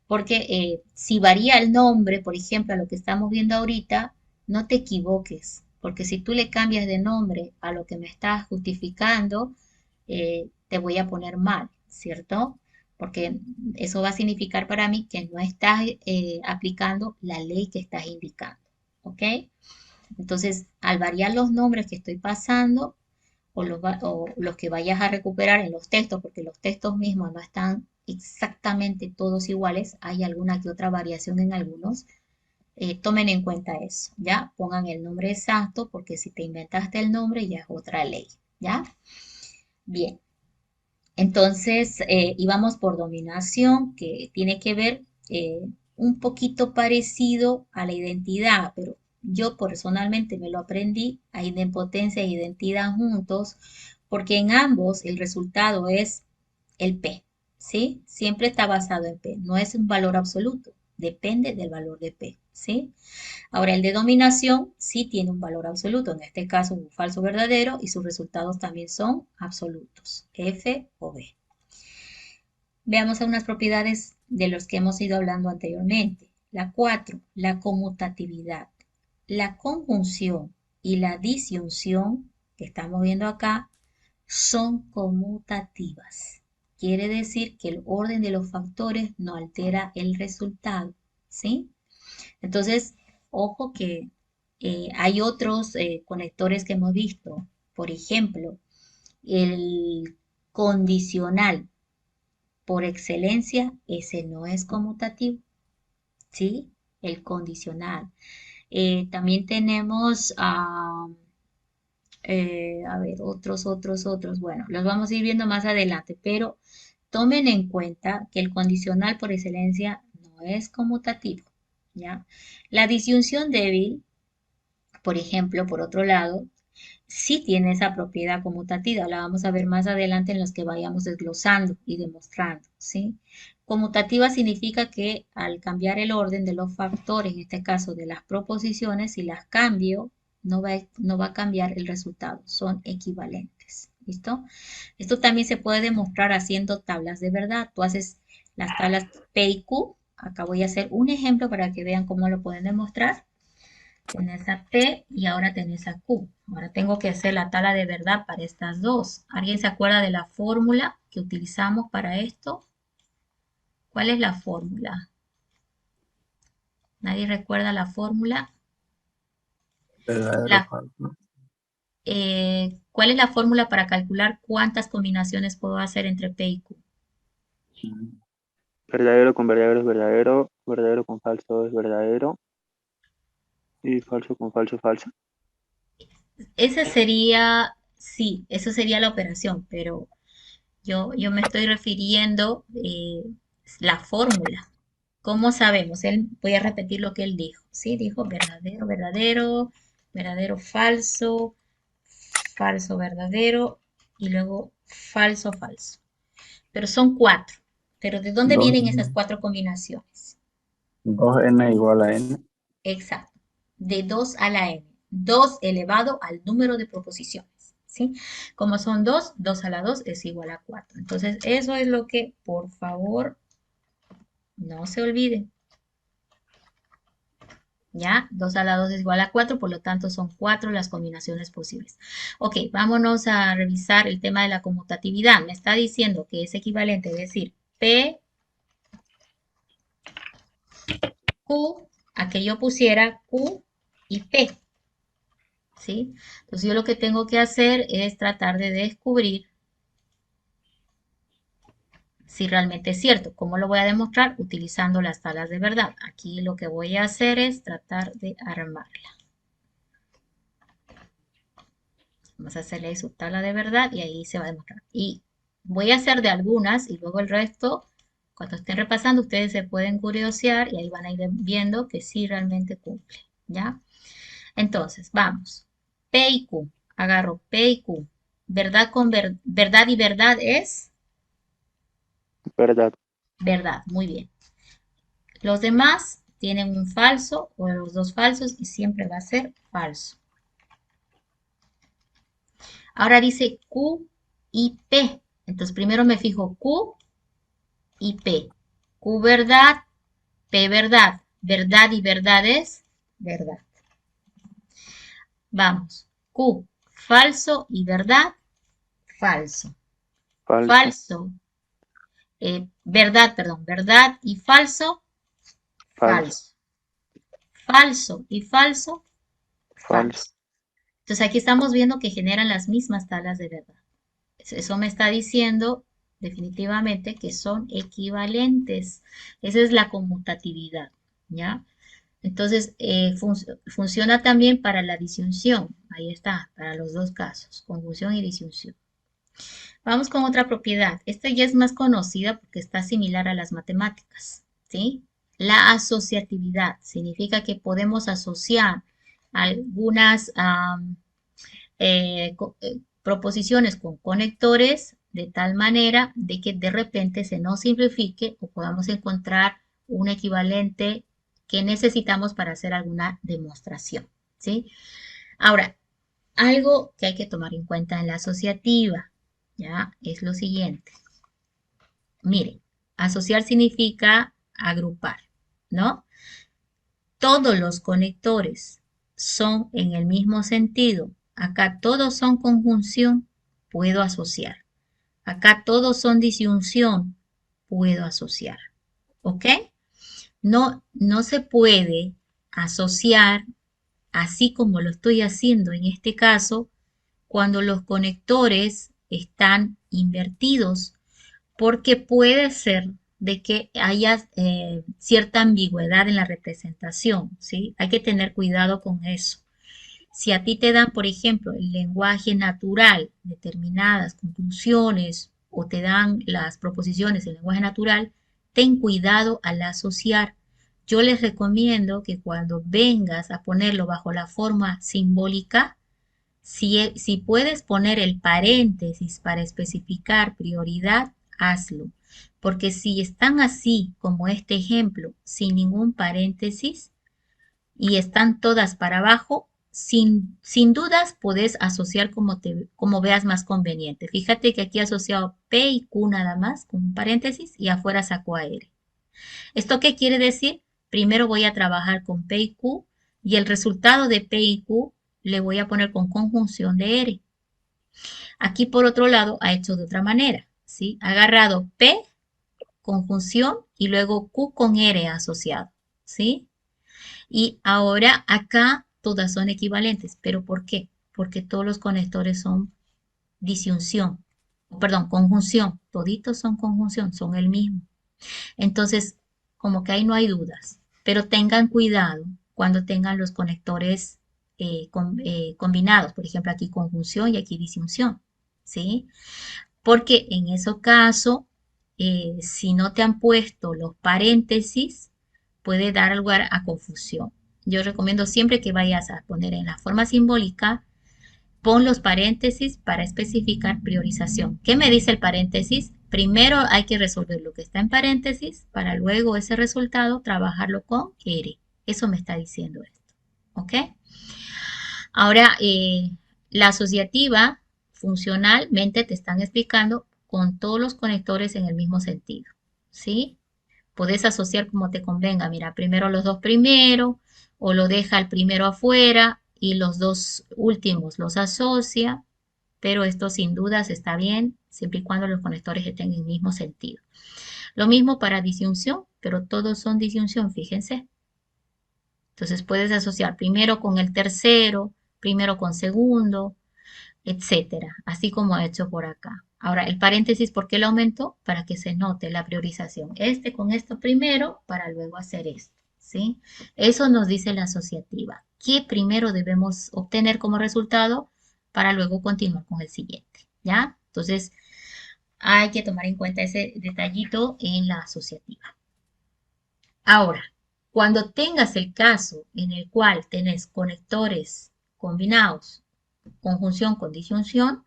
porque si varía el nombre, por ejemplo, a lo que estamos viendo ahorita, no te equivoques, porque si tú le cambias de nombre a lo que me estás justificando, te voy a poner mal, ¿cierto? Porque eso va a significar para mí que no estás aplicando la ley que estás indicando, ¿ok? Entonces, al variar los nombres que estoy pasando, o los que vayas a recuperar en los textos, porque los textos mismos no están exactamente todos iguales, hay alguna que otra variación en algunos, tomen en cuenta eso, ¿ya? Pongan el nombre exacto, porque si te inventaste el nombre ya es otra ley, ¿ya? Bien, entonces íbamos por dominación, que tiene que ver un poquito parecido a la identidad, pero yo personalmente me lo aprendí a idempotencia e identidad juntos, porque en ambos el resultado es el P, ¿sí? Siempre está basado en P, no es un valor absoluto, depende del valor de P, ¿sí? Ahora, el de dominación sí tiene un valor absoluto, en este caso un falso verdadero, y sus resultados también son absolutos, F o B. Veamos algunas propiedades de los que hemos ido hablando anteriormente. La 4, la conmutatividad. La conjunción y la disyunción que estamos viendo acá son conmutativas. Quiere decir que el orden de los factores no altera el resultado, ¿sí? Entonces, ojo que hay otros conectores que hemos visto. Por ejemplo, el condicional por excelencia, ese no es conmutativo, ¿sí? El condicional. También tenemos, a ver, otros. Bueno, los vamos a ir viendo más adelante, pero tomen en cuenta que el condicional por excelencia no es conmutativo, ¿ya? La disyunción débil, por ejemplo, por otro lado, sí tiene esa propiedad conmutativa, la vamos a ver más adelante en los que vayamos desglosando y demostrando, ¿sí? Conmutativa significa que al cambiar el orden de los factores, en este caso de las proposiciones, si las cambio, no va a cambiar el resultado, son equivalentes, ¿listo? Esto también se puede demostrar haciendo tablas de verdad. Tú haces las tablas P y Q, acá voy a hacer un ejemplo para que vean cómo lo pueden demostrar. Tenés a P y ahora tenés a Q. Ahora tengo que hacer la tabla de verdad para estas dos. ¿Alguien se acuerda de la fórmula que utilizamos para esto? ¿Cuál es la fórmula? ¿Nadie recuerda la fórmula? Verdadero La- falso, ¿no? ¿Cuál es la fórmula para calcular cuántas combinaciones puedo hacer entre P y Q? Verdadero con verdadero es verdadero, verdadero con falso es verdadero, y falso con falso es falso. Esa sería, sí, eso sería la operación, pero yo me estoy refiriendo la fórmula. ¿Cómo sabemos? Voy a repetir lo que él dijo. Sí, dijo verdadero, verdadero, verdadero, falso, falso, verdadero y luego falso, falso. Pero son cuatro. Pero ¿de dónde Dos, vienen esas cuatro combinaciones? 2n igual a n. Exacto. De 2 a la n. 2 elevado al número de proposiciones. ¿Sí? Como son 2, 2 a la 2 es igual a 4. Entonces, eso es lo que, por favor, no se olviden. ¿Ya? 2 a la 2 es igual a 4, por lo tanto son 4 las combinaciones posibles. Ok, vámonos a revisar el tema de la conmutatividad. Me está diciendo que es equivalente, es decir, P, Q, a que yo pusiera Q y P, ¿sí? Entonces yo lo que tengo que hacer es tratar de descubrir si realmente es cierto. ¿Cómo lo voy a demostrar? Utilizando las tablas de verdad. Aquí lo que voy a hacer es tratar de armarla. Vamos a hacerle ahí su tabla de verdad y ahí se va a demostrar. Y voy a hacer de algunas y luego el resto, cuando estén repasando, ustedes se pueden curiosear y ahí van a ir viendo que sí realmente cumple, ¿ya? Entonces, vamos. P y Q. Agarro P y Q. Verdad con verdad y verdad es Verdad. verdad. Muy bien. Los demás tienen un falso o los dos falsos y siempre va a ser falso. Ahora dice Q y P. Entonces primero me fijo Q y P. Q verdad, P, verdad. Verdad y verdad es verdad. Vamos. Q, falso y verdad, falso. Falso. Falso. Verdad, perdón. Verdad y falso, Falso. falso. Falso y falso, Falso. falso. Entonces aquí estamos viendo que generan las mismas tablas de verdad. Eso me está diciendo definitivamente que son equivalentes. Esa es la conmutatividad, ¿ya? Entonces, funciona también para la disyunción. Ahí está, para los dos casos, conjunción y disyunción. Vamos con otra propiedad. Esta ya es más conocida porque está similar a las matemáticas, ¿sí? La asociatividad significa que podemos asociar algunas proposiciones con conectores de tal manera de que de repente se nos simplifique o podamos encontrar un equivalente que necesitamos para hacer alguna demostración, ¿sí? Ahora, algo que hay que tomar en cuenta en la asociativa, ¿ya? Es lo siguiente. Miren, asociar significa agrupar, ¿no? Todos los conectores son en el mismo sentido. Acá todos son conjunción, puedo asociar. Acá todos son disyunción, puedo asociar. ¿Ok? No se puede asociar así como lo estoy haciendo en este caso cuando los conectores están invertidos, porque puede ser de que haya cierta ambigüedad en la representación, ¿sí? Hay que tener cuidado con eso. Si a ti te dan, por ejemplo, el lenguaje natural, determinadas conclusiones, o te dan las proposiciones en lenguaje natural, ten cuidado al asociar. Yo les recomiendo que cuando vengas a ponerlo bajo la forma simbólica, si puedes poner el paréntesis para especificar prioridad, hazlo. Porque si están así, como este ejemplo, sin ningún paréntesis, y están todas para abajo, sin dudas puedes asociar como veas más conveniente. Fíjate que aquí he asociado P y Q nada más, con un paréntesis, y afuera saco a R. ¿Esto qué quiere decir? Primero voy a trabajar con P y Q, y el resultado de P y Q le voy a poner con conjunción de R. Aquí por otro lado ha hecho de otra manera, ¿sí? Ha agarrado P, conjunción, y luego Q con R asociado, ¿sí? Y ahora acá todas son equivalentes. ¿Pero por qué? Porque todos los conectores son disyunción, perdón, conjunción. Toditos son conjunción, son el mismo. Entonces, como que ahí no hay dudas. Pero tengan cuidado cuando tengan los conectores combinados. Por ejemplo, aquí conjunción y aquí disyunción. ¿Sí? Porque en ese caso, si no te han puesto los paréntesis, puede dar lugar a confusión. Yo recomiendo siempre que vayas a poner en la forma simbólica, pon los paréntesis para especificar priorización. ¿Qué me dice el paréntesis? Primero hay que resolver lo que está en paréntesis para luego ese resultado trabajarlo con R. Eso me está diciendo esto. ¿Ok? Ahora, la asociativa funcionalmente te están explicando con todos los conectores en el mismo sentido. ¿Sí? Podés asociar como te convenga. Mira, primero los dos primeros, o lo deja el primero afuera y los dos últimos los asocia, pero esto sin dudas está bien, siempre y cuando los conectores estén en el mismo sentido. Lo mismo para disyunción, pero todos son disyunción, fíjense. Entonces puedes asociar primero con el tercero, primero con segundo, etcétera, así como he hecho por acá. Ahora, el paréntesis, ¿por qué lo aumento? Para que se note la priorización. Este con esto primero, para luego hacer esto, ¿sí? Eso nos dice la asociativa. ¿Qué primero debemos obtener como resultado para luego continuar con el siguiente? ¿Ya? Entonces, hay que tomar en cuenta ese detallito en la asociativa. Ahora, cuando tengas el caso en el cual tenés conectores combinados, conjunción con disyunción,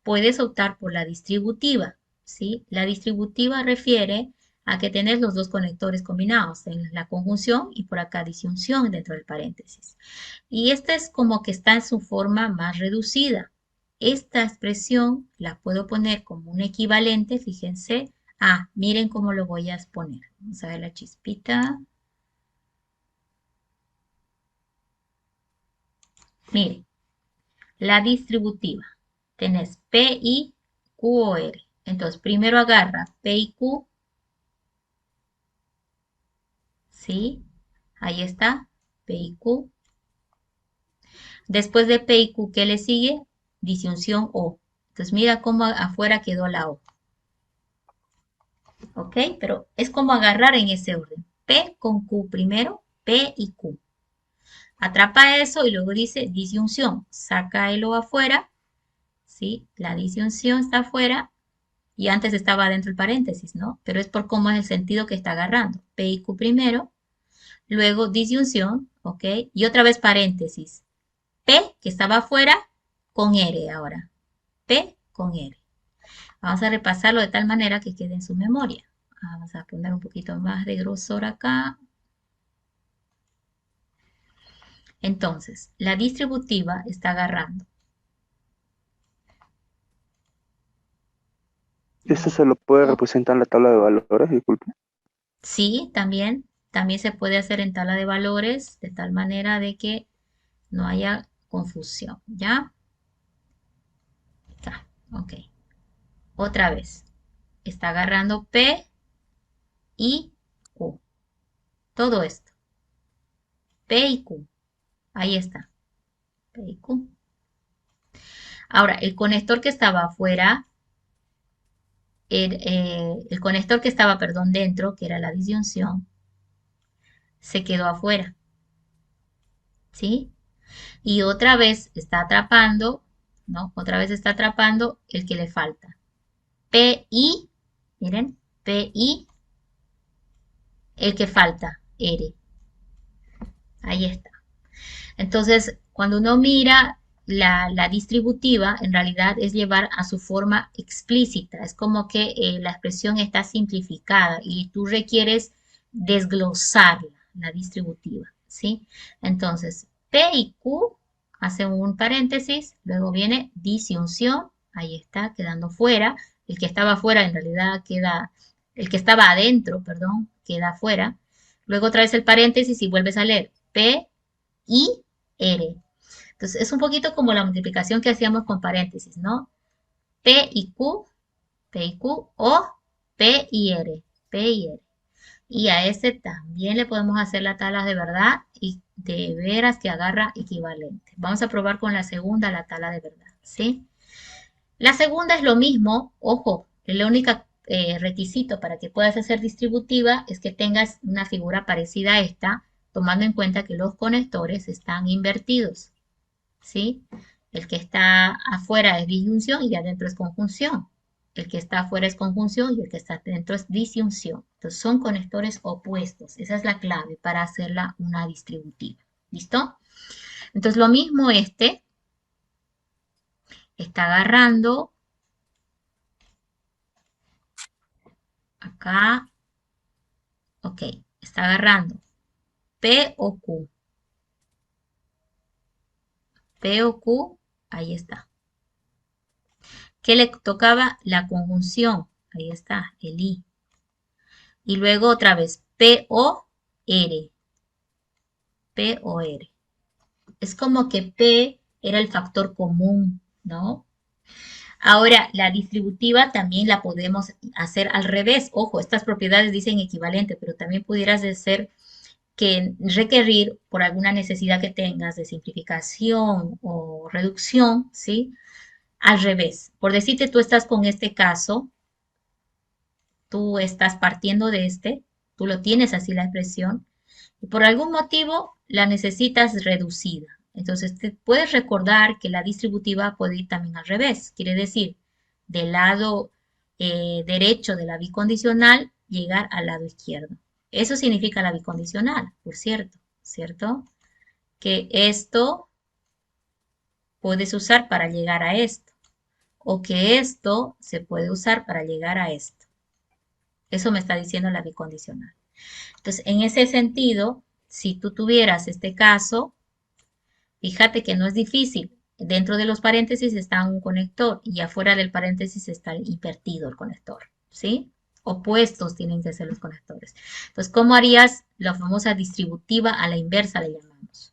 puedes optar por la distributiva, ¿sí? La distributiva refiere a que tenés los dos conectores combinados en la conjunción y por acá disyunción dentro del paréntesis. Y esta es como que está en su forma más reducida. Esta expresión la puedo poner como un equivalente, fíjense. Miren cómo lo voy a exponer. Vamos a ver la chispita. Mire, la distributiva. Tenés P, I, Q o R. Entonces, primero agarra P y Q. ¿Sí? Ahí está, P y Q. Después de P y Q, ¿qué le sigue? Disyunción O. Entonces, mira cómo afuera quedó la O. ¿Ok? Pero es como agarrar en ese orden. P con Q primero, P y Q. Atrapa eso y luego dice disyunción. Saca el O afuera, ¿sí? La disyunción está afuera y antes estaba dentro del paréntesis, ¿no? Pero es por cómo es el sentido que está agarrando. P y Q primero, luego disyunción, ¿ok? Y otra vez paréntesis. P, que estaba afuera, con R ahora. P con R. Vamos a repasarlo de tal manera que quede en su memoria. Vamos a poner un poquito más de grosor acá. Entonces, la distributiva está agarrando. Eso se lo puede O, representar en la tabla de valores, disculpe. sí, también se puede hacer en tabla de valores de tal manera de que no haya confusión, ¿ya? Está, ok. Otra vez. Está agarrando P y Q. Todo esto. P y Q. Ahí está. P y Q. Ahora, el conector que estaba afuera, el conector que estaba, perdón, dentro, que era la disyunción, se quedó afuera, ¿sí? Y otra vez está atrapando, ¿no? Otra vez está atrapando el que le falta. PI, miren, PI, el que falta, R. Ahí está. Entonces, cuando uno mira la distributiva, en realidad es llevar a su forma explícita. Es como que la expresión está simplificada y tú requieres desglosarla, la distributiva, ¿sí? Entonces, P y Q hacen un paréntesis, luego viene disyunción, ahí está, quedando fuera. El que estaba fuera en realidad queda, el que estaba adentro, perdón, queda fuera. Luego traes el paréntesis y vuelves a leer P y R. Entonces, es un poquito como la multiplicación que hacíamos con paréntesis, ¿no? P y Q, P y Q, o P y R, P y R. Y a ese también le podemos hacer la tabla de verdad y de veras que agarra equivalente. Vamos a probar con la segunda la tabla de verdad, ¿sí? La segunda es lo mismo, ojo, el único requisito para que puedas hacer distributiva es que tengas una figura parecida a esta, tomando en cuenta que los conectores están invertidos, ¿sí? El que está afuera es disyunción y adentro es conjunción. El que está afuera es conjunción y el que está adentro es disyunción. Entonces son conectores opuestos. Esa es la clave para hacerla una distributiva. ¿Listo? Entonces lo mismo este está agarrando acá, ok, está agarrando P o Q. P o Q, ahí está. ¿Qué le tocaba? La conjunción. Ahí está, el I. Y luego otra vez, P o R. P o R. Es como que P era el factor común, ¿no? Ahora, la distributiva también la podemos hacer al revés. Ojo, estas propiedades dicen equivalente, pero también pudieras ser que requerir por alguna necesidad que tengas de simplificación o reducción, ¿sí? Al revés. Por decirte, tú estás con este caso, tú estás partiendo de este, tú lo tienes así la expresión, y por algún motivo la necesitas reducida. Entonces, te puedes recordar que la distributiva puede ir también al revés. Quiere decir, del lado derecho de la bicondicional, llegar al lado izquierdo. Eso significa la bicondicional, por cierto, ¿cierto? Que esto puedes usar para llegar a esto, o que esto se puede usar para llegar a esto. Eso me está diciendo la bicondicional. Entonces, en ese sentido, si tú tuvieras este caso, fíjate que no es difícil. Dentro de los paréntesis está un conector y afuera del paréntesis está invertido el conector, ¿sí? Opuestos tienen que ser los conectores. Entonces, ¿cómo harías la famosa distributiva a la inversa, le llamamos?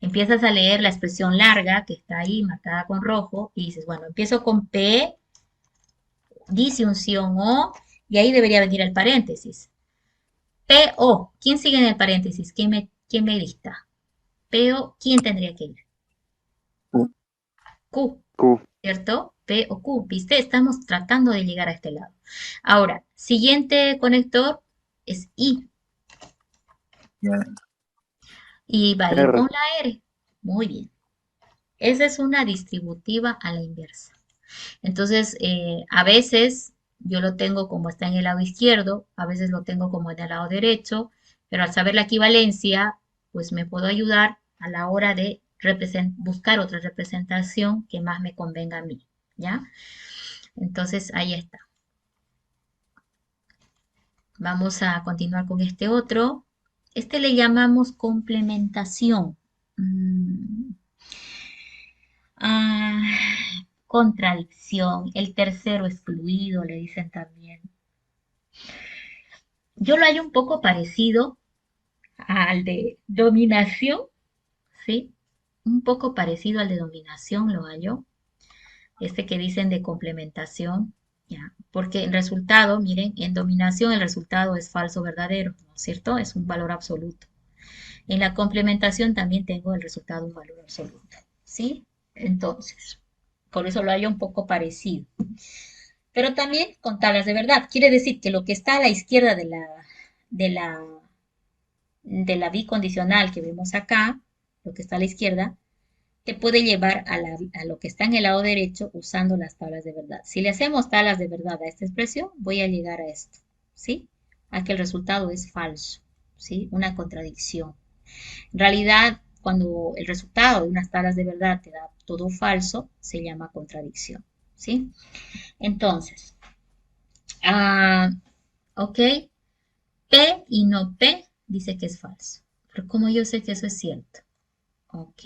Empiezas a leer la expresión larga que está ahí marcada con rojo y dices, bueno, empiezo con P, disyunción O, y ahí debería venir el paréntesis. P-O, ¿quién sigue en el paréntesis? ¿Quién me lista? P-O, ¿quién tendría que ir? Q. Q, Q. ¿cierto? P o Q, ¿viste? Estamos tratando de llegar a este lado. Ahora, siguiente conector es I Ya. y va a ir R. con la R. Muy bien. Esa es una distributiva a la inversa. Entonces, a veces yo lo tengo como está en el lado izquierdo, a veces lo tengo como en el lado derecho, pero al saber la equivalencia, pues me puedo ayudar a la hora de buscar otra representación que más me convenga a mí, ¿ya? Entonces, ahí está. Vamos a continuar con este otro. Este le llamamos complementación. Mm, ah, contradicción. El tercero excluido, le dicen también. Yo lo hallo un poco parecido al de dominación, ¿sí? Un poco parecido al de dominación lo hallo. Este que dicen de complementación, ¿ya? Porque el resultado, miren, en dominación el resultado es falso verdadero, ¿no es cierto? Es un valor absoluto. En la complementación también tengo el resultado un valor absoluto, ¿sí? Entonces, por eso lo hallo un poco parecido. Pero también con tablas de verdad. Quiere decir que lo que está a la izquierda de la, de la bicondicional que vemos acá, lo que está a la izquierda, te puede llevar a lo que está en el lado derecho usando las tablas de verdad. Si le hacemos tablas de verdad a esta expresión, voy a llegar a esto, ¿sí? A que el resultado es falso, ¿sí? Una contradicción. En realidad, cuando el resultado de unas tablas de verdad te da todo falso, se llama contradicción, ¿sí? Entonces, ah, ok, P y no P dice que es falso. Pero ¿cómo yo sé que eso es cierto? Ok,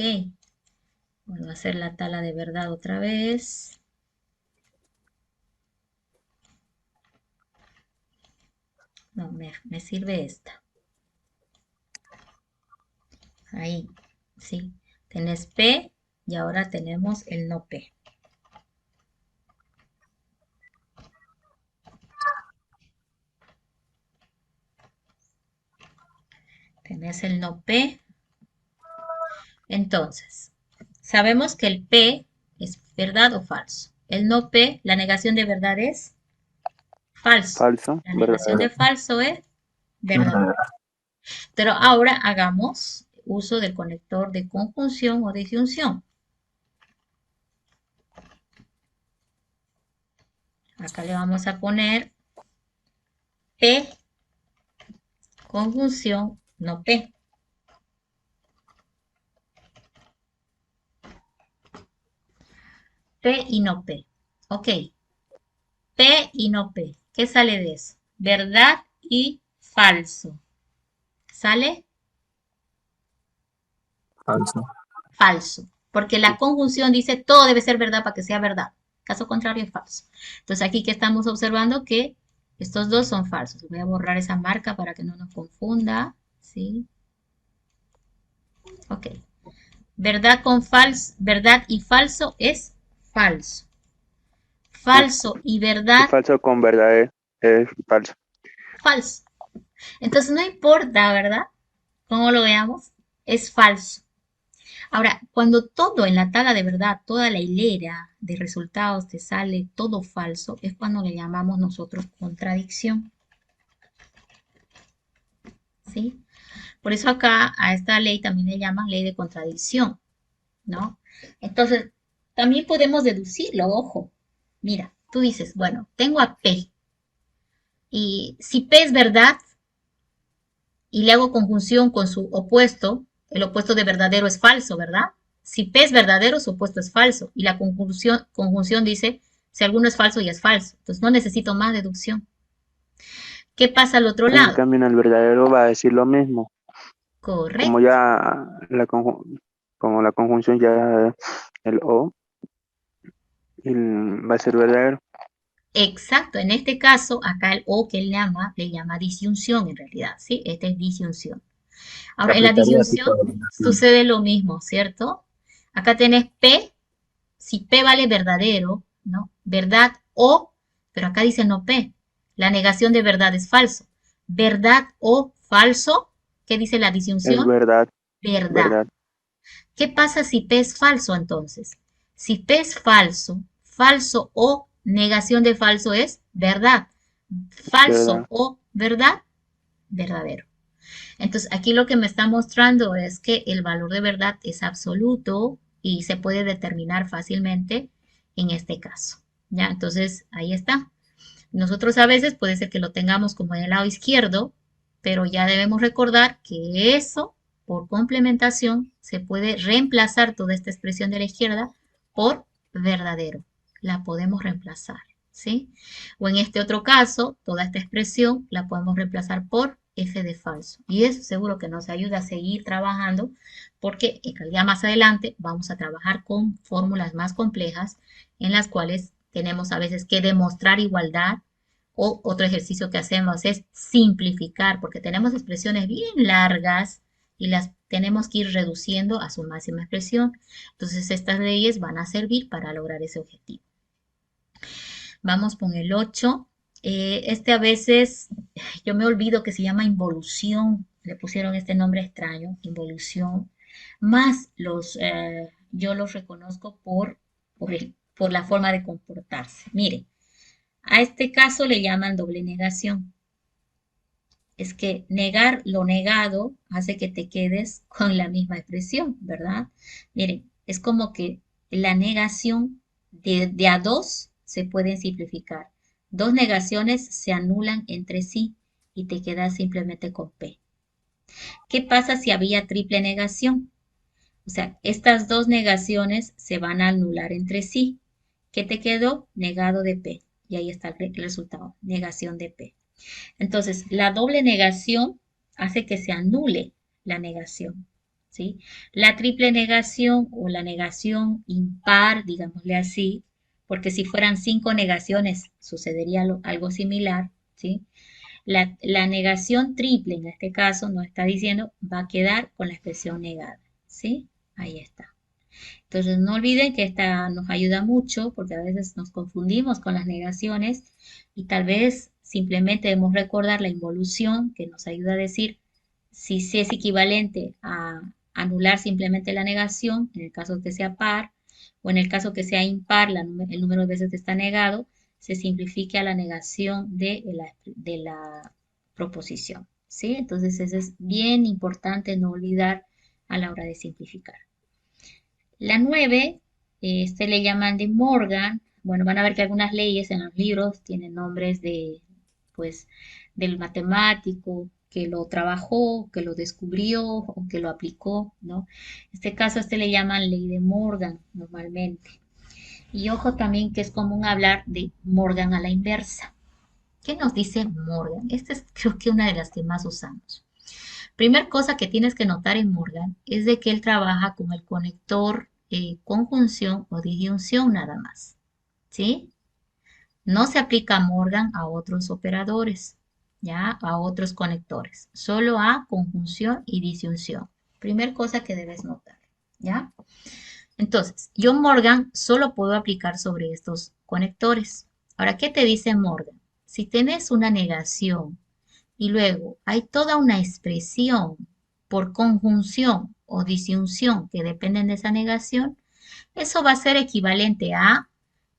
vuelvo a hacer la tabla de verdad otra vez. No, me sirve esta. Ahí, sí. Tenés P y ahora tenemos el no P. Tenés el no P. Entonces, sabemos que el P es verdad o falso. El no P, la negación de verdad es falso. Falso. La negación Verdadero. de falso es verdad. Verdadero. Pero ahora hagamos uso del conector de conjunción o disyunción. Acá le vamos a poner P, conjunción, no P. P y no P. Ok, P y no P. ¿Qué sale de eso? Verdad y falso. ¿Sale? Falso. Falso. Porque la conjunción dice todo debe ser verdad para que sea verdad. Caso contrario es falso. Entonces aquí que estamos observando que estos dos son falsos. Voy a borrar esa marca para que no nos confunda. ¿Sí? Ok. Verdad con falso, verdad y falso es falso. Y, Falso y y verdad, falso con verdad es falso. falso. Entonces no importa, ¿verdad? Cómo lo veamos, es falso. Ahora, cuando todo en la tabla de verdad, toda la hilera de resultados te sale todo falso, es cuando le llamamos nosotros contradicción, ¿sí? Por eso acá a esta ley también le llaman ley de contradicción, ¿no? Entonces, también podemos deducirlo, ojo. Mira, tú dices, bueno, tengo a P y si P es verdad y le hago conjunción con su opuesto, el opuesto de verdadero es falso, ¿verdad? Si P es verdadero, su opuesto es falso. Y la conjunción dice, si alguno es falso, ya es falso. Entonces no necesito más deducción. ¿Qué pasa al otro En lado? cambio, en el verdadero va a decir lo mismo. Como Correcto. ya como la conjunción ya el O va a ser verdadero. Exacto. En este caso, acá el O que él le llama disyunción en realidad, ¿sí? Esta es disyunción. Se Ahora, en la aplicaría disyunción tipo de obligación. sucede lo mismo, ¿cierto? Acá tenés P, si P vale verdadero, ¿no? Verdad o, pero acá dice no P. La negación de verdad es falso. Verdad o falso, ¿qué dice la Es disyunción? verdad, Verdad. verdad. ¿Qué pasa si P es falso entonces? Si P es falso, falso o negación de falso es verdad. Falso Verdad. o verdad, verdadero. Entonces, aquí lo que me está mostrando es que el valor de verdad es absoluto y se puede determinar fácilmente en este caso. ¿Ya? Entonces, ahí está. Nosotros a veces puede ser que lo tengamos como en el lado izquierdo, pero ya debemos recordar que eso, por complementación, se puede reemplazar toda esta expresión de la izquierda por verdadero. La podemos reemplazar, ¿sí? O en este otro caso, toda esta expresión la podemos reemplazar por f de falso. Y eso seguro que nos ayuda a seguir trabajando porque ya más adelante vamos a trabajar con fórmulas más complejas en las cuales tenemos a veces que demostrar igualdad o otro ejercicio que hacemos es simplificar, porque tenemos expresiones bien largas y las tenemos que ir reduciendo a su máxima expresión. Entonces, estas leyes van a servir para lograr ese objetivo. Vamos con el 8. Este a veces, yo me olvido que se llama involución, le pusieron este nombre extraño, involución, más yo los reconozco por la forma de comportarse. Miren, a este caso le llaman doble negación. Es que negar lo negado hace que te quedes con la misma expresión, ¿verdad? Miren, es como que la negación de a dos se pueden simplificar. Dos negaciones se anulan entre sí y te quedas simplemente con P. ¿Qué pasa si había triple negación? O sea, estas dos negaciones se van a anular entre sí. ¿Qué te quedó? Negado de P. Y ahí está el resultado, negación de P. Entonces, la doble negación hace que se anule la negación, ¿sí? La triple negación o la negación impar, digámosle así, porque si fueran 5 negaciones sucedería algo similar, ¿sí? La negación triple, en este caso, nos está diciendo, va a quedar con la expresión negada, ¿sí? Ahí está. Entonces, no olviden que esta nos ayuda mucho porque a veces nos confundimos con las negaciones y tal vez simplemente debemos recordar la involución que nos ayuda a decir si es equivalente a anular simplemente la negación, en el caso que sea par, o en el caso que sea impar, el número de veces que está negado, se simplifique a la negación de la proposición. ¿Sí? Entonces, eso es bien importante no olvidar a la hora de simplificar. La 9, este le llaman de Morgan. Bueno, van a ver que algunas leyes en los libros tienen nombres pues, del matemático que lo trabajó, que lo descubrió o que lo aplicó, ¿no? En este caso, este le llaman ley de Morgan normalmente. Y ojo también que es común hablar de Morgan a la inversa. ¿Qué nos dice Morgan? Esta es creo que una de las que más usamos. Primer cosa que tienes que notar en Morgan es de que él trabaja con el conector conjunción o disyunción nada más, ¿sí? No se aplica Morgan a otros operadores, ¿ya? A otros conectores, solo a conjunción y disyunción. Primer cosa que debes notar, ¿ya? Entonces, yo Morgan solo puedo aplicar sobre estos conectores. Ahora, ¿qué te dice Morgan? Si tienes una negación y luego hay toda una expresión por conjunción o disyunción que dependen de esa negación, eso va a ser equivalente a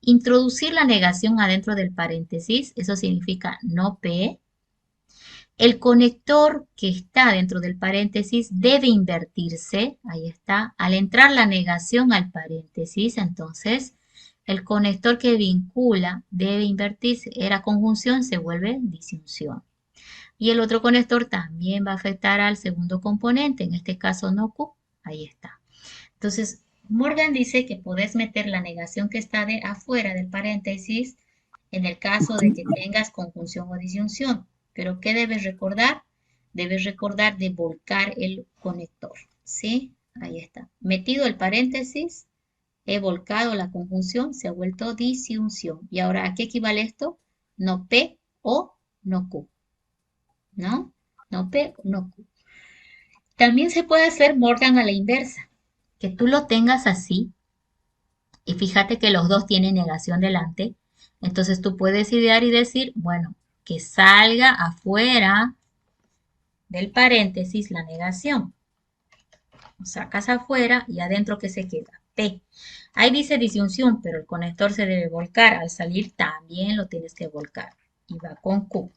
introducir la negación adentro del paréntesis, eso significa no P. El conector que está dentro del paréntesis debe invertirse, ahí está, al entrar la negación al paréntesis, entonces el conector que vincula debe invertirse, era conjunción, se vuelve disyunción. Y el otro conector también va a afectar al segundo componente, en este caso no Q, ahí está. Entonces, Morgan dice que podés meter la negación que está de afuera del paréntesis en el caso de que tengas conjunción o disyunción. Pero ¿qué debes recordar? Debes recordar de volcar el conector, ¿sí? Ahí está. Metido el paréntesis, he volcado la conjunción, se ha vuelto disyunción. ¿Y ahora a qué equivale esto? No P o no Q. ¿No? No P, no Q. También se puede hacer more than a la inversa, que tú lo tengas así y fíjate que los dos tienen negación delante. Entonces tú puedes idear y decir, bueno, que salga afuera del paréntesis la negación. Lo sacas afuera y adentro ¿qué se queda? P. Ahí dice disyunción, pero el conector se debe volcar. Al salir también lo tienes que volcar. Y va con Q.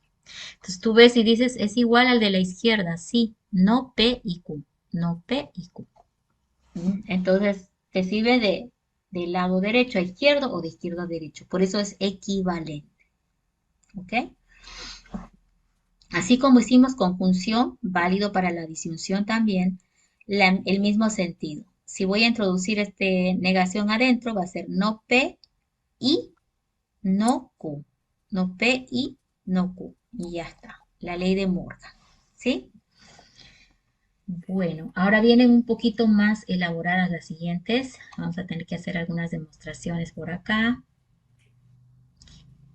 Entonces tú ves y dices, es igual al de la izquierda. Sí, no P y Q. No P y Q. Entonces te sirve del lado derecho a izquierdo o de izquierdo a derecho. Por eso es equivalente. ¿Ok? Así como hicimos conjunción, válido para la disyunción también, el mismo sentido. Si voy a introducir negación adentro, va a ser no P y no Q. No P y no Q. Y ya está. La ley de Morgan. ¿Sí? Bueno, ahora vienen un poquito más elaboradas las siguientes. Vamos a tener que hacer algunas demostraciones por acá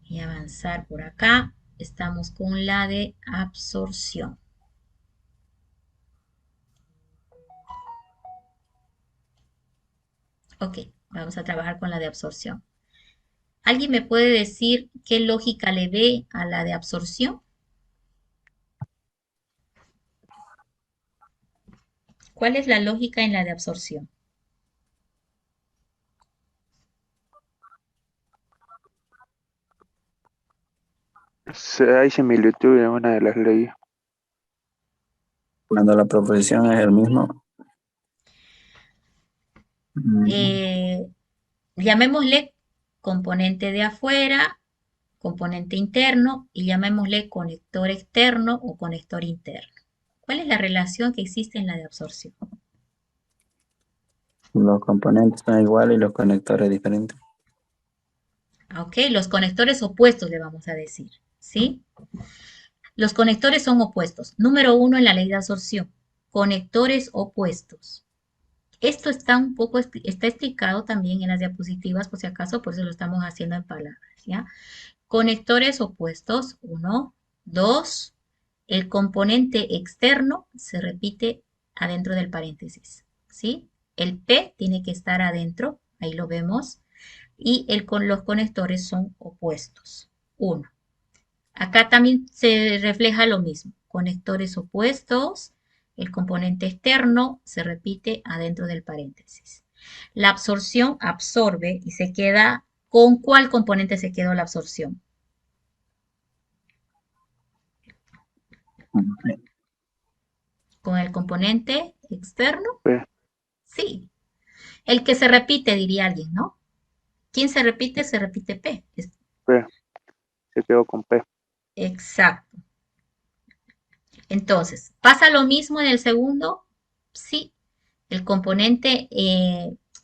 y avanzar por acá. Estamos con la de absorción. Ok, vamos a trabajar con la de absorción. ¿Alguien me puede decir qué lógica le ve a la de absorción? ¿Cuál es la lógica en la de absorción? Hay similitud en una de las leyes. Cuando la proposición es el mismo, Eh, llamémosle componente de afuera, componente interno y llamémosle conector externo o conector interno. ¿Cuál es la relación que existe en la de absorción? los componentes son iguales y los conectores diferentes. Ok, los conectores opuestos le vamos a decir, ¿sí? Los conectores son opuestos. Número uno en la ley de absorción. Conectores opuestos. Esto está un poco, está explicado también en las diapositivas, por si acaso, por eso lo estamos haciendo en palabras, ¿ya? Conectores opuestos, uno, dos, el componente externo se repite adentro del paréntesis, ¿sí? El P tiene que estar adentro, ahí lo vemos, y los conectores son opuestos, uno. Acá también se refleja lo mismo, conectores opuestos, el componente externo se repite adentro del paréntesis. La absorción absorbe y se queda, ¿con cuál componente se quedó la absorción? ¿Con el componente externo? P, Sí. El que se repite, diría alguien, ¿no? ¿Quién se repite? Se repite P. P, se quedó con P. Exacto. Entonces, ¿pasa lo mismo en el segundo? Sí. El componente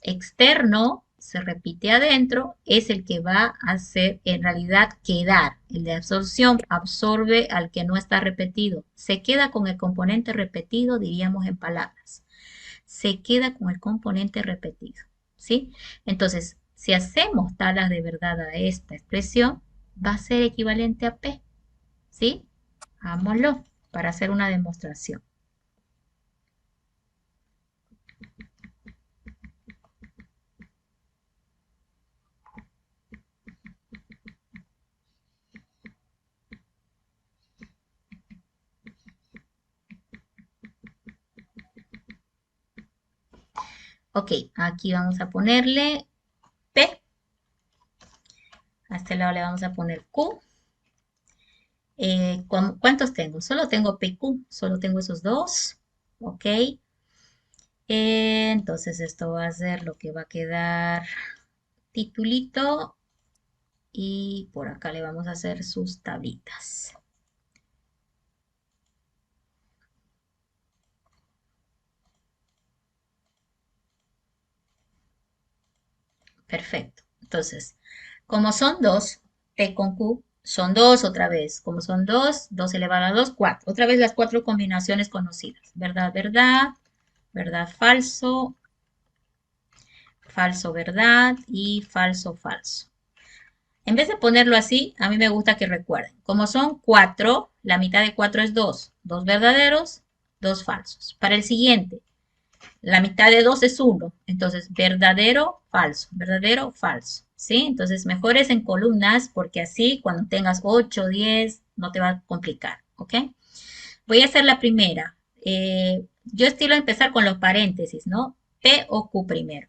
externo se repite adentro, es el que va a hacer en realidad quedar. El de absorción absorbe al que no está repetido. Se queda con el componente repetido, diríamos en palabras. Se queda con el componente repetido. ¿Sí? Entonces, si hacemos tablas de verdad a esta expresión, va a ser equivalente a P. ¿Sí? Hagámoslo para hacer una demostración. Ok, aquí vamos a ponerle P. A este lado le vamos a poner Q. ¿Cuántos tengo? Solo tengo P y Q, solo tengo esos dos. Ok. Entonces esto va a ser lo que va a quedar titulito y por acá le vamos a hacer sus tablitas. Perfecto. Entonces, como son dos, P con Q, son dos otra vez. Como son dos, 2 elevado a 2, 4. Otra vez las cuatro combinaciones conocidas. Verdad, verdad, verdad, falso, falso, verdad y falso, falso. En vez de ponerlo así, a mí me gusta que recuerden. Como son 4, la mitad de 4 es 2. 2 verdaderos 2 falsos. Para el siguiente, la mitad de 2 es 1. Entonces, verdadero, falso. ¿Sí? Entonces, mejor es en columnas porque así cuando tengas 8, 10, no te va a complicar. ¿Ok? Voy a hacer la primera. Yo estilo empezar con los paréntesis, ¿no? P o Q primero.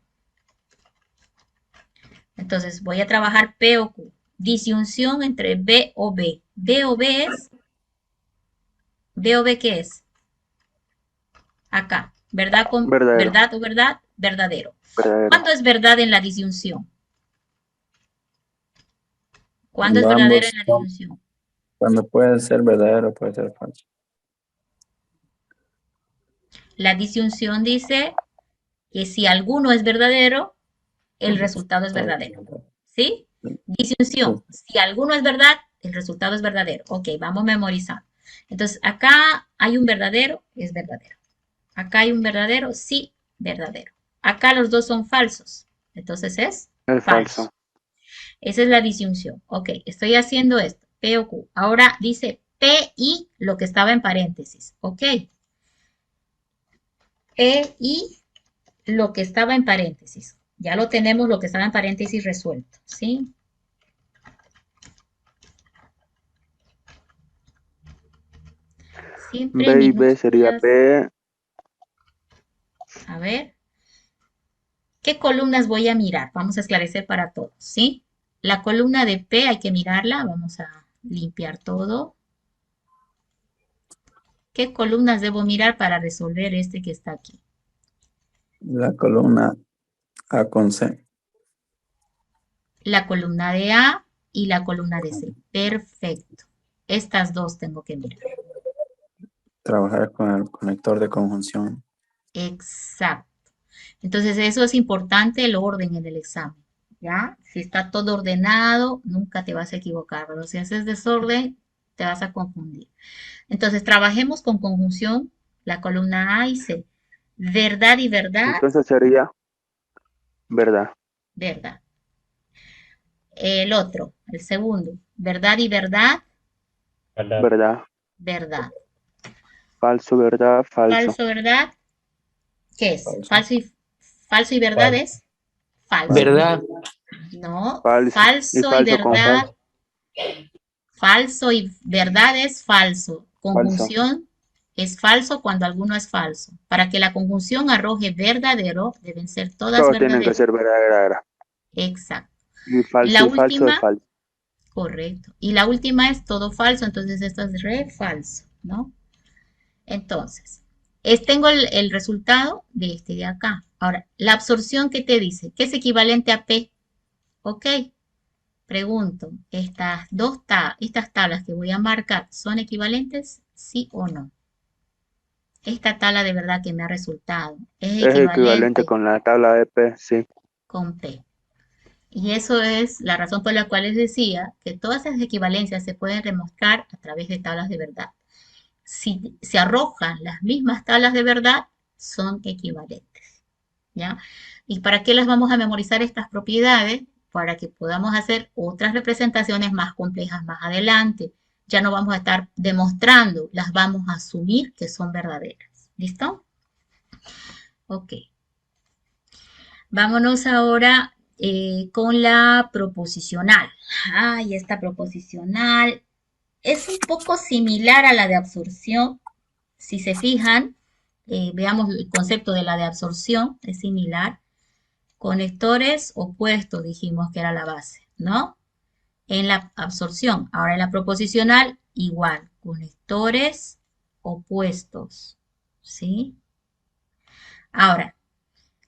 Entonces, voy a trabajar P o Q. Disyunción entre B o B. B o B es... ¿B o B qué es? Acá. ¿Verdad con Verdadero, verdad o verdad? Verdadero. verdadero. ¿Cuándo es verdad en la disyunción? ¿Cuándo es Cuando verdadero en ambos la son, disyunción? cuando puede ser verdadero, puede ser falso. La disyunción dice que si alguno es verdadero, el El resultado es resultado es verdadero. verdadero. ¿Sí? Sí, Disyunción. sí. Si alguno es verdad, el resultado es verdadero. Ok, vamos memorizando. Entonces, acá hay un verdadero, es verdadero. Acá hay un verdadero, sí, verdadero. Acá los dos son falsos. Entonces es Es falso. falso. Esa es la disyunción. Ok, estoy haciendo esto. P o Q. Ahora dice P y lo que estaba en paréntesis. Ok. P y lo que estaba en paréntesis. Ya lo tenemos, lo que estaba en paréntesis resuelto. ¿Sí? Siempre en B y B sería minúsculas. P, A ver. ¿Qué columnas voy a mirar? Vamos a esclarecer para todos, ¿sí? La columna de P hay que mirarla. Vamos a limpiar todo. ¿Qué columnas debo mirar para resolver este que está aquí? La columna A con C. La columna de A y la columna de C. Perfecto. Estas dos tengo que mirar. Trabajar con el conector de conjunción. Exacto. Entonces, eso es importante, el orden en el examen. ¿Ya? Si está todo ordenado, nunca te vas a equivocar, pero si haces desorden, te vas a confundir. Entonces, trabajemos con conjunción la columna A y C. Verdad y verdad, entonces sería verdad, verdad. El otro, el segundo, verdad y verdad, verdad, verdad. falso, verdad, falso, Falso, verdad, ¿qué es? Falso. Falso y verdad es falso. Falso. ¿Verdad? No, falso y falso y falso con verdad, falso, falso y verdad es falso. falso. Conjunción es falso cuando alguno es falso. Para que la conjunción arroje verdadero, deben ser todas Todos tienen que verdaderas. ser verdadera. Exacto. Y La falso es última, falso. correcto. Y la última es todo falso, entonces esto es re falso, ¿no? Entonces, tengo el resultado de este de acá. Ahora, la absorción que te dice, ¿qué es equivalente a P? Ok, pregunto, estas tablas que voy a marcar, ¿son equivalentes? ¿Sí o no? Esta tabla de verdad que me ha resultado es Es equivalente equivalente con la tabla de P, sí. con P. Y eso es la razón por la cual les decía que todas esas equivalencias se pueden demostrar a través de tablas de verdad. Si se arrojan las mismas tablas de verdad, son equivalentes. ¿Ya? ¿Y para qué las vamos a memorizar estas propiedades? Para que podamos hacer otras representaciones más complejas más adelante. Ya no vamos a estar demostrando, las vamos a asumir que son verdaderas. ¿Listo? Ok. Vámonos ahora con la proposicional. Ay, esta proposicional es un poco similar a la de absorción. Si se fijan, veamos el concepto de la de absorción, es similar. Conectores opuestos dijimos que era la base, ¿no? En la absorción. Ahora en la proposicional, igual. Conectores opuestos, ¿sí? Ahora,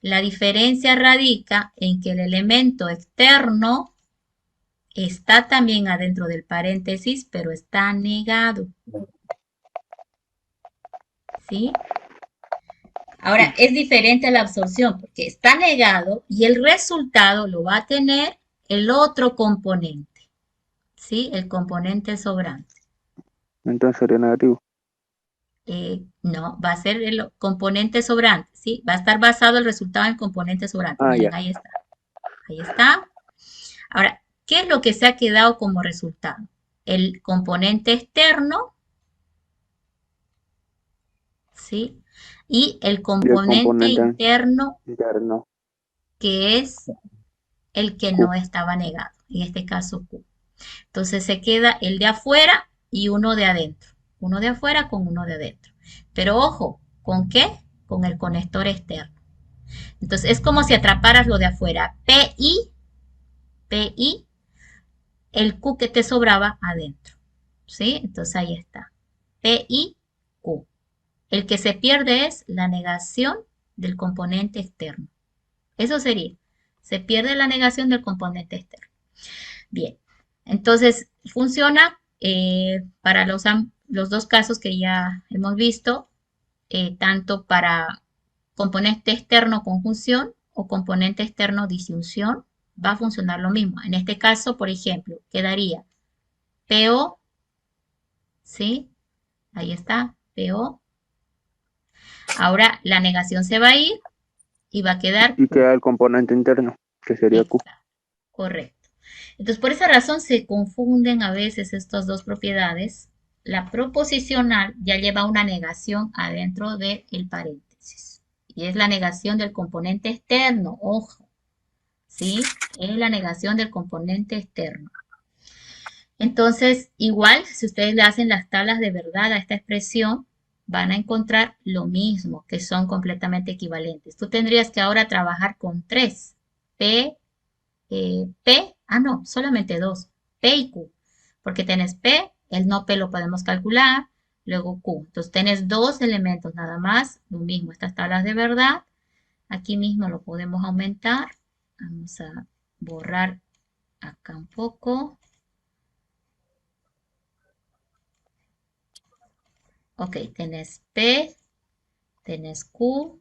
la diferencia radica en que el elemento externo está también adentro del paréntesis, pero está negado, ¿sí? Ahora, es diferente a la absorción porque está negado y el resultado lo va a tener el otro componente, ¿sí? El componente sobrante. Entonces sería negativo. No, va a ser el componente sobrante, ¿sí? Va a estar basado el resultado en el componente sobrante. Ah, Miren, ya. ahí está. Ahí está. Ahora, ¿qué es lo que se ha quedado como resultado? El componente externo ¿sí? Y el Y el componente componente interno, interno, que es el que Q. no estaba negado, en este caso Q. Entonces se queda el de afuera y uno de adentro. Uno de afuera con uno de adentro. Pero ojo, ¿con qué? Con el conector externo. Entonces es como si atraparas lo de afuera. PI, PI, el Q que te sobraba adentro. ¿Sí? Entonces ahí está. PI, Q. El que se pierde es la negación del componente externo. Eso sería. Se pierde la negación del componente externo. Bien. Entonces funciona para los dos casos que ya hemos visto, tanto para componente externo conjunción o componente externo disyunción, va a funcionar lo mismo. En este caso, por ejemplo, quedaría PO, ¿sí? Ahí está, PO. Ahora la negación se va a ir y va a quedar Y Q. queda el componente interno, que sería Q. Exacto, correcto. Entonces, por esa razón se confunden a veces estas dos propiedades. La proposicional ya lleva una negación adentro del paréntesis. Y es la negación del componente externo, ojo, ¿sí? Es la negación del componente externo. Entonces, igual, si ustedes le hacen las tablas de verdad a esta expresión, van a encontrar lo mismo, que son completamente equivalentes. Tú tendrías que ahora trabajar con tres. P, no, solamente dos. P y Q. Porque tenés P, el no P lo podemos calcular, luego Q. Entonces tenés dos elementos nada más, lo mismo, estas tablas de verdad. Aquí mismo lo podemos aumentar. Vamos a borrar acá un poco. Ok, tenés P, tenés Q,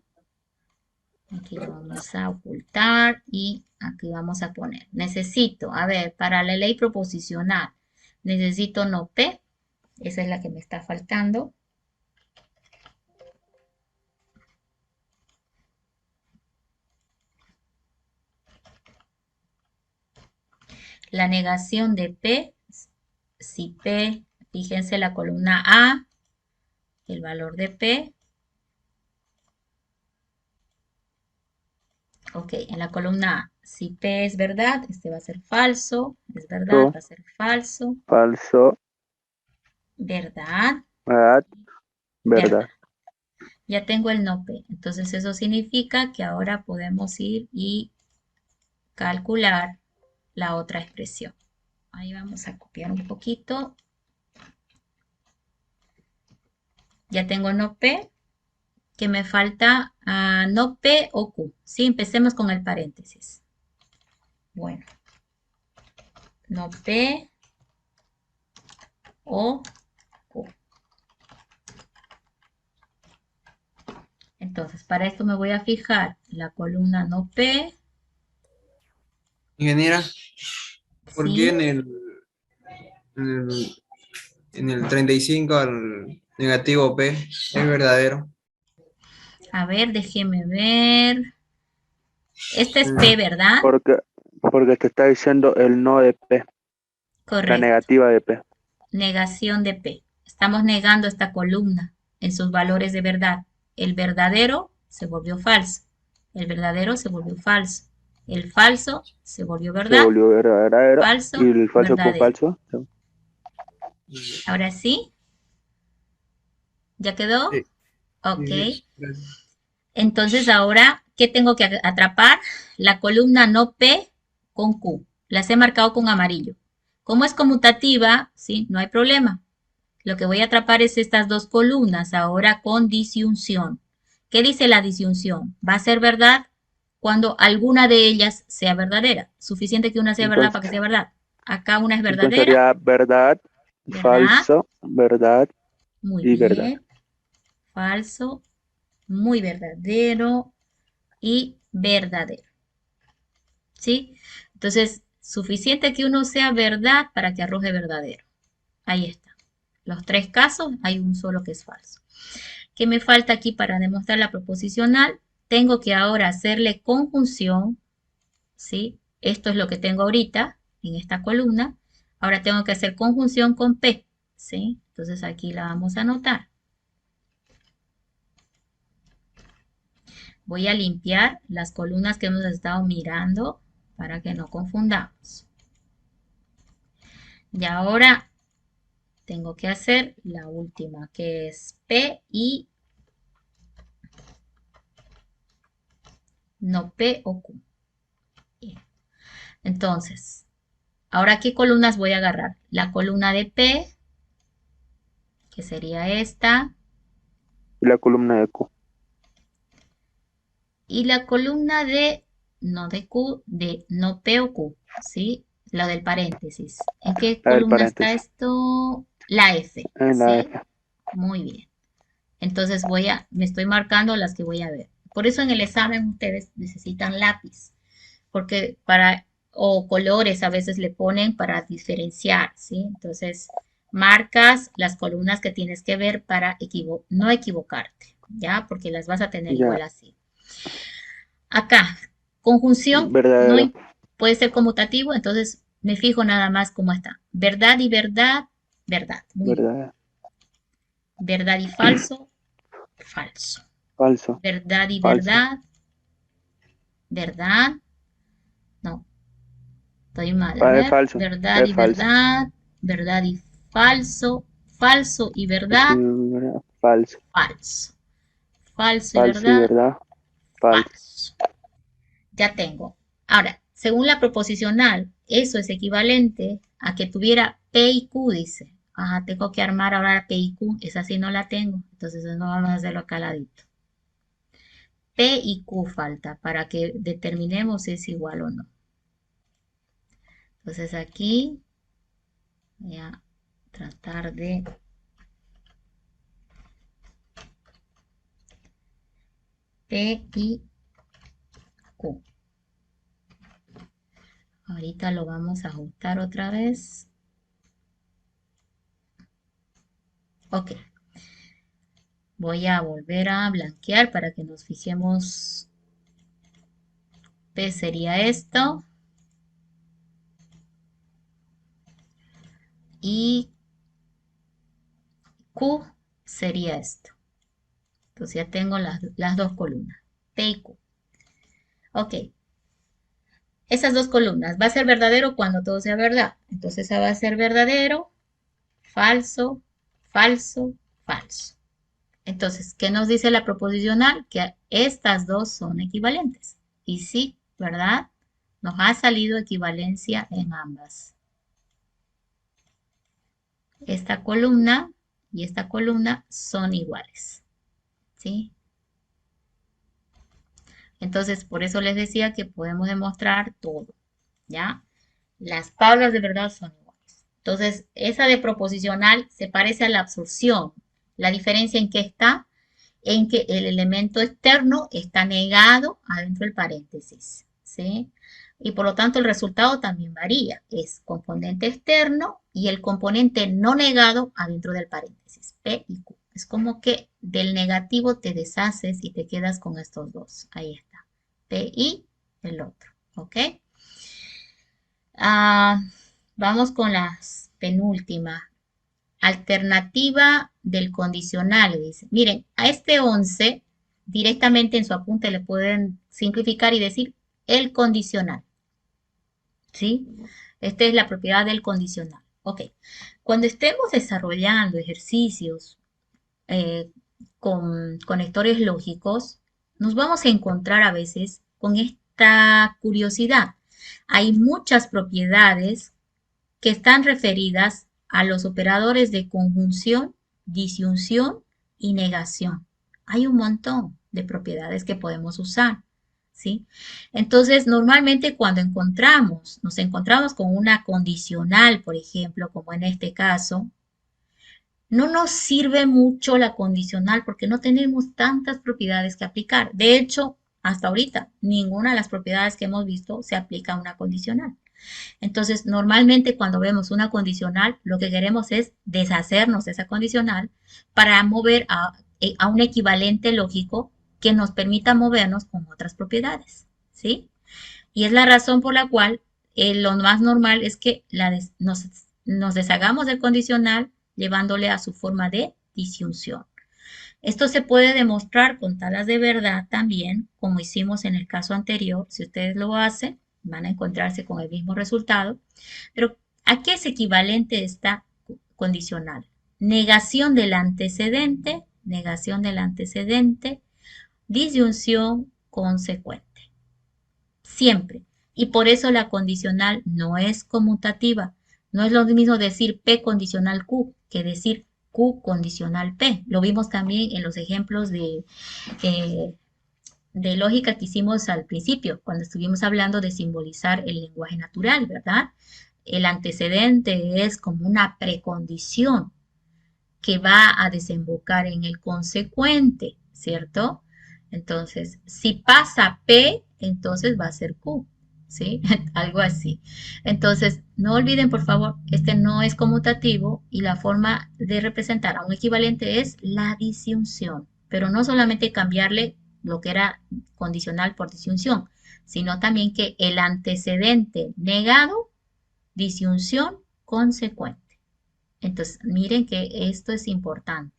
aquí lo vamos a ocultar y aquí vamos a poner. Necesito, a ver, para la ley proposicional, necesito no P, esa es la que me está faltando. La negación de P, si P, fíjense la columna A, el valor de P. Ok, en la columna A, si P es verdad, este va a ser falso, es verdad, va a ser falso, Falso, verdad, verdad, verdad. verdad. Ya tengo el no P, entonces eso significa que ahora podemos ir y calcular la otra expresión. Ahí vamos a copiar un poquito. Ya tengo no P, que me falta no P o Q. Sí, empecemos con el paréntesis. Bueno, no P o Q. Entonces, para esto me voy a fijar la columna no P. Ingeniera, ¿por qué Sí, en el, en el 35 al negativo P es verdadero? a ver, déjeme ver. Este es P, ¿verdad? Porque, porque te está diciendo el no de P, la Correcto. negativa de P. Negación de P. Estamos negando esta columna en sus valores de verdad. El verdadero se volvió falso. El verdadero se volvió falso. El falso se volvió Se verdad. volvió verdadero y Falso, el falso fue verdadero. falso. Ahora sí, ¿ya quedó? Sí, Ok. sí, sí, gracias. Entonces ahora, ¿qué tengo que atrapar? La columna no P con Q. Las he marcado con amarillo. Como es conmutativa, sí, no hay problema. Lo que voy a atrapar es estas dos columnas ahora con disyunción. ¿Qué dice la disyunción? Va a ser verdad cuando alguna de ellas sea verdadera. Suficiente que una sea verdad Entonces, para que sea verdad. Acá una es entonces verdadera, sería verdad, ¿verdad? falso, verdad Muy y verdad. bien. Falso, muy verdadero y verdadero. ¿Sí? Entonces, suficiente que uno sea verdad para que arroje verdadero. Ahí está. Los tres casos, hay un solo que es falso. ¿Qué me falta aquí para demostrar la proposicional? Tengo que ahora hacerle conjunción, ¿sí? Esto es lo que tengo ahorita en esta columna. Ahora tengo que hacer conjunción con P, ¿sí? Entonces aquí la vamos a anotar. voy a limpiar las columnas que hemos estado mirando para que no confundamos. Y ahora tengo que hacer la última, que es P y no P o Q. Bien. Entonces, ahora, ¿qué columnas voy a agarrar? La columna de P, que sería esta, Y la columna de Q. y la columna de, no de Q, de no P o Q, ¿sí? La del paréntesis. ¿En qué La del columna está paréntesis. esto? La F, En la ¿sí? F. Muy bien. Entonces me estoy marcando las que voy a ver. Por eso en el examen ustedes necesitan lápiz, porque o colores a veces le ponen para diferenciar, ¿sí? Entonces, marcas las columnas que tienes que ver para no equivocarte, ¿ya? Porque las vas a tener Ya. igual así. Acá, conjunción, no Verdadero. puede ser conmutativo, entonces me fijo nada más cómo está. Verdad y verdad, verdad. Muy bien. Verdadero. Verdad y falso, falso. Falso. Verdad y Falso. verdad, verdad. No, estoy mal. A ver, Falso. verdad Es y falso. verdad, verdad y falso, falso y Sí, verdad, ¿verdad? Falso. falso. Falso y Falso y verdad, verdad. Falso. falso. Ya tengo. Ahora, según la proposicional, eso es equivalente a que tuviera P y Q, dice. Ajá, tengo que armar ahora la P y Q. Esa sí no la tengo. Entonces no vamos a hacerlo acá al ladito. P y Q falta para que determinemos si es igual o no. Entonces aquí voy a tratar de P y Q. Ahorita lo vamos a ajustar otra vez. Ok. Voy a volver a blanquear para que nos fijemos. P sería esto. Y Q sería esto. Entonces ya tengo las dos columnas. P y Q. Ok. Esas dos columnas. Va a ser verdadero cuando todo sea verdad. Entonces esa va a ser verdadero, falso, falso, falso. Entonces, ¿qué nos dice la proposicional? Que estas dos son equivalentes. Y sí, ¿verdad? Nos ha salido equivalencia en ambas. Esta columna y esta columna son iguales. ¿Sí? Entonces, por eso les decía que podemos demostrar todo. ¿Ya? Las tablas de verdad son iguales. Entonces, esa de proposicional se parece a la absorción. La diferencia en que está, en que el elemento externo está negado adentro del paréntesis, ¿sí? Y por lo tanto el resultado también varía. Es componente externo y el componente no negado adentro del paréntesis, P y Q. Es como que del negativo te deshaces y te quedas con estos dos. Ahí está. P y el otro, ¿ok? Vamos con las penúltimas. Alternativa del condicional, dice. Miren, a este 11 directamente en su apunte le pueden simplificar y decir el condicional. ¿Sí? Esta es la propiedad del condicional. Ok. Cuando estemos desarrollando ejercicios con conectores lógicos, nos vamos a encontrar a veces con esta curiosidad. Hay muchas propiedades que están referidas a los operadores de conjunción, disyunción y negación. Hay un montón de propiedades que podemos usar, ¿sí? Entonces, normalmente cuando nos encontramos con una condicional, por ejemplo, como en este caso, no nos sirve mucho la condicional porque no tenemos tantas propiedades que aplicar. De hecho, hasta ahorita, ninguna de las propiedades que hemos visto se aplica a una condicional. Entonces, normalmente cuando vemos una condicional, lo que queremos es deshacernos de esa condicional para mover a un equivalente lógico que nos permita movernos con otras propiedades, ¿sí? Y es la razón por la cual lo más normal es que nos deshagamos del condicional llevándole a su forma de disyunción. Esto se puede demostrar con tablas de verdad también, como hicimos en el caso anterior. Si ustedes lo hacen, van a encontrarse con el mismo resultado. Pero ¿a qué es equivalente esta condicional? Negación del antecedente, disyunción consecuente. Siempre. Y por eso la condicional no es conmutativa. No es lo mismo decir P condicional Q que decir Q condicional P. Lo vimos también en los ejemplos de lógica que hicimos al principio, cuando estuvimos hablando de simbolizar el lenguaje natural, ¿verdad? El antecedente es como una precondición que va a desembocar en el consecuente, ¿cierto? Entonces, si pasa P, entonces va a ser Q, ¿sí? Algo así. Entonces, no olviden, por favor, este no es conmutativo y la forma de representar a un equivalente es la disyunción, pero no solamente cambiarle lo que era condicional por disyunción, sino también que el antecedente negado, disyunción consecuente. Entonces, miren que esto es importante.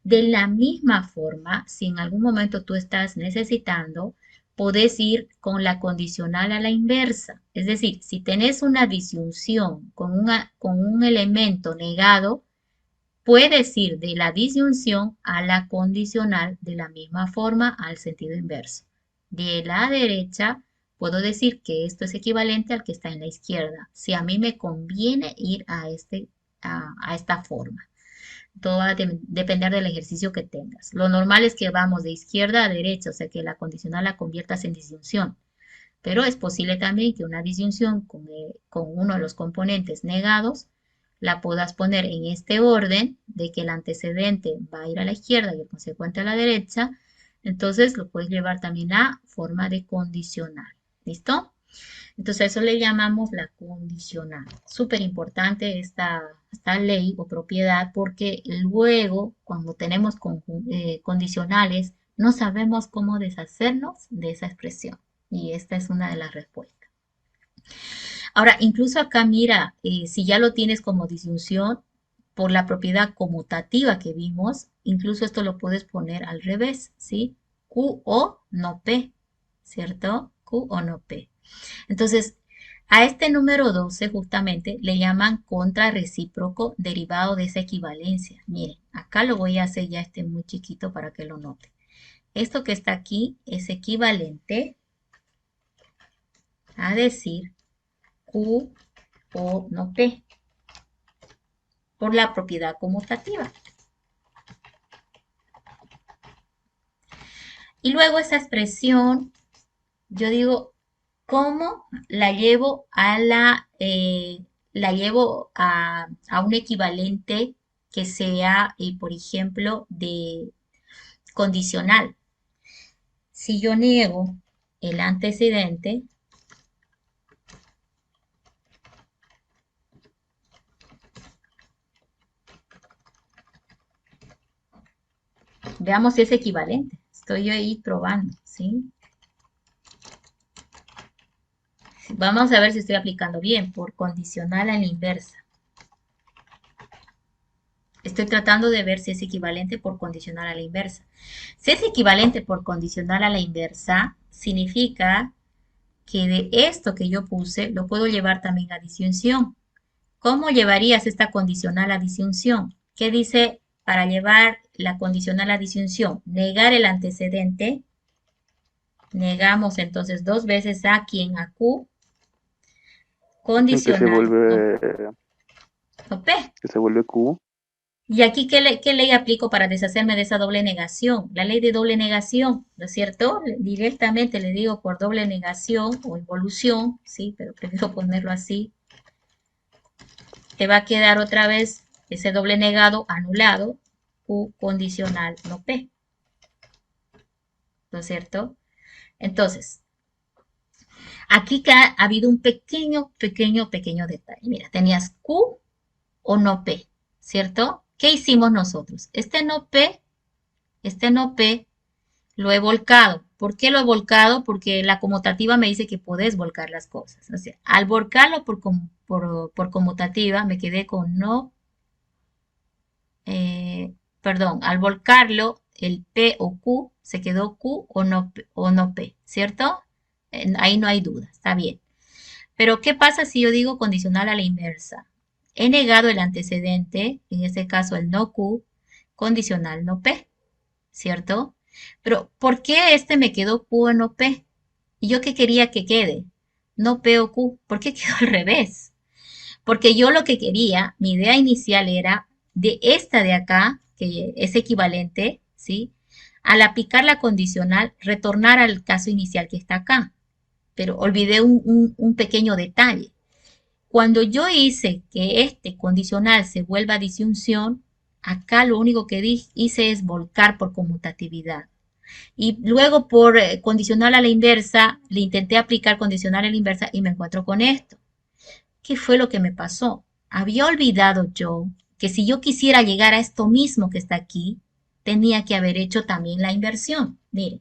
De la misma forma, si en algún momento tú estás necesitando, podés ir con la condicional a la inversa. Es decir, si tenés una disyunción con un elemento negado, puedes ir de la disyunción a la condicional de la misma forma al sentido inverso. De la derecha, puedo decir que esto es equivalente al que está en la izquierda. Si a mí me conviene ir a esta forma. Todo va a depender del ejercicio que tengas. Lo normal es que vamos de izquierda a derecha, o sea que la condicional la conviertas en disyunción. Pero es posible también que una disyunción con uno de los componentes negados la puedas poner en este orden de que el antecedente va a ir a la izquierda y el consecuente a la derecha. Entonces lo puedes llevar también a forma de condicional. ¿Listo? Entonces a eso le llamamos la condicional. Súper importante esta ley o propiedad porque luego cuando tenemos condicionales no sabemos cómo deshacernos de esa expresión. Y esta es una de las respuestas. Ahora, incluso acá mira, si ya lo tienes como disyunción, por la propiedad conmutativa que vimos, incluso esto lo puedes poner al revés, ¿sí? Q o no P, ¿cierto? Q o no P. Entonces, a este número 12 justamente le llaman contrarrecíproco derivado de esa equivalencia. Miren, acá lo voy a hacer ya muy chiquito para que lo noten. Esto que está aquí es equivalente a decir Q o no P por la propiedad conmutativa. Y luego esa expresión, yo digo, ¿cómo la llevo a un equivalente que sea, por ejemplo, de condicional? Si yo niego el antecedente, veamos si es equivalente. Estoy yo ahí probando, ¿sí? Vamos a ver si estoy aplicando bien, por condicional a la inversa. Estoy tratando de ver si es equivalente por condicional a la inversa. Si es equivalente por condicional a la inversa, significa que de esto que yo puse lo puedo llevar también a disyunción. ¿Cómo llevarías esta condicional a disyunción? ¿Qué dice para llevar la condicional a disyunción? Negar el antecedente. Negamos entonces dos veces a quién, a Q. Que se Condicional vuelve, no P. que se vuelve Q. Y aquí, ¿qué ley aplico para deshacerme de esa doble negación? La ley de doble negación, ¿no es cierto? Directamente le digo por doble negación o involución, sí, pero prefiero ponerlo así. Te va a quedar otra vez ese doble negado anulado, Q condicional no P, ¿no es cierto? Entonces, aquí que ha habido un pequeño detalle. Mira, tenías Q o no P, ¿cierto? ¿Qué hicimos nosotros? Este no P lo he volcado. ¿Por qué lo he volcado? Porque la conmutativa me dice que podés volcar las cosas. O sea, al volcarlo por conmutativa me quedé con no perdón, al volcarlo, el P o Q se quedó Q o no P, ¿cierto? Ahí no hay duda, está bien. Pero ¿qué pasa si yo digo condicional a la inversa? He negado el antecedente, en este caso el no Q, condicional no P, ¿cierto? Pero ¿por qué este me quedó Q o no P? ¿Y yo qué quería que quede? No P o Q. ¿Por qué quedó al revés? Porque yo lo que quería, mi idea inicial era de esta de acá, que es equivalente, ¿sí? Al aplicar la condicional, retornar al caso inicial que está acá. Pero olvidé un pequeño detalle. Cuando yo hice que este condicional se vuelva disyunción, acá lo único que hice es volcar por conmutatividad. Y luego por condicional a la inversa, le intenté aplicar condicional a la inversa y me encuentro con esto. ¿Qué fue lo que me pasó? Había olvidado yo que si yo quisiera llegar a esto mismo que está aquí, tenía que haber hecho también la inversión. Mire,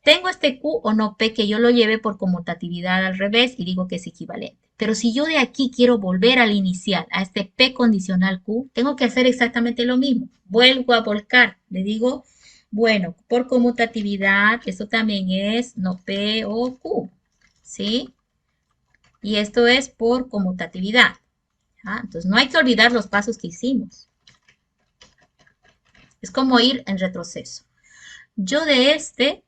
tengo este Q o no P que yo lo lleve por conmutatividad al revés y digo que es equivalente. Pero si yo de aquí quiero volver al inicial, a este P condicional Q, tengo que hacer exactamente lo mismo. Vuelvo a volcar. Le digo, bueno, por conmutatividad, esto también es no P o Q. ¿Sí? Y esto es por conmutatividad. ¿Ah? Entonces no hay que olvidar los pasos que hicimos. Es como ir en retroceso. Yo de este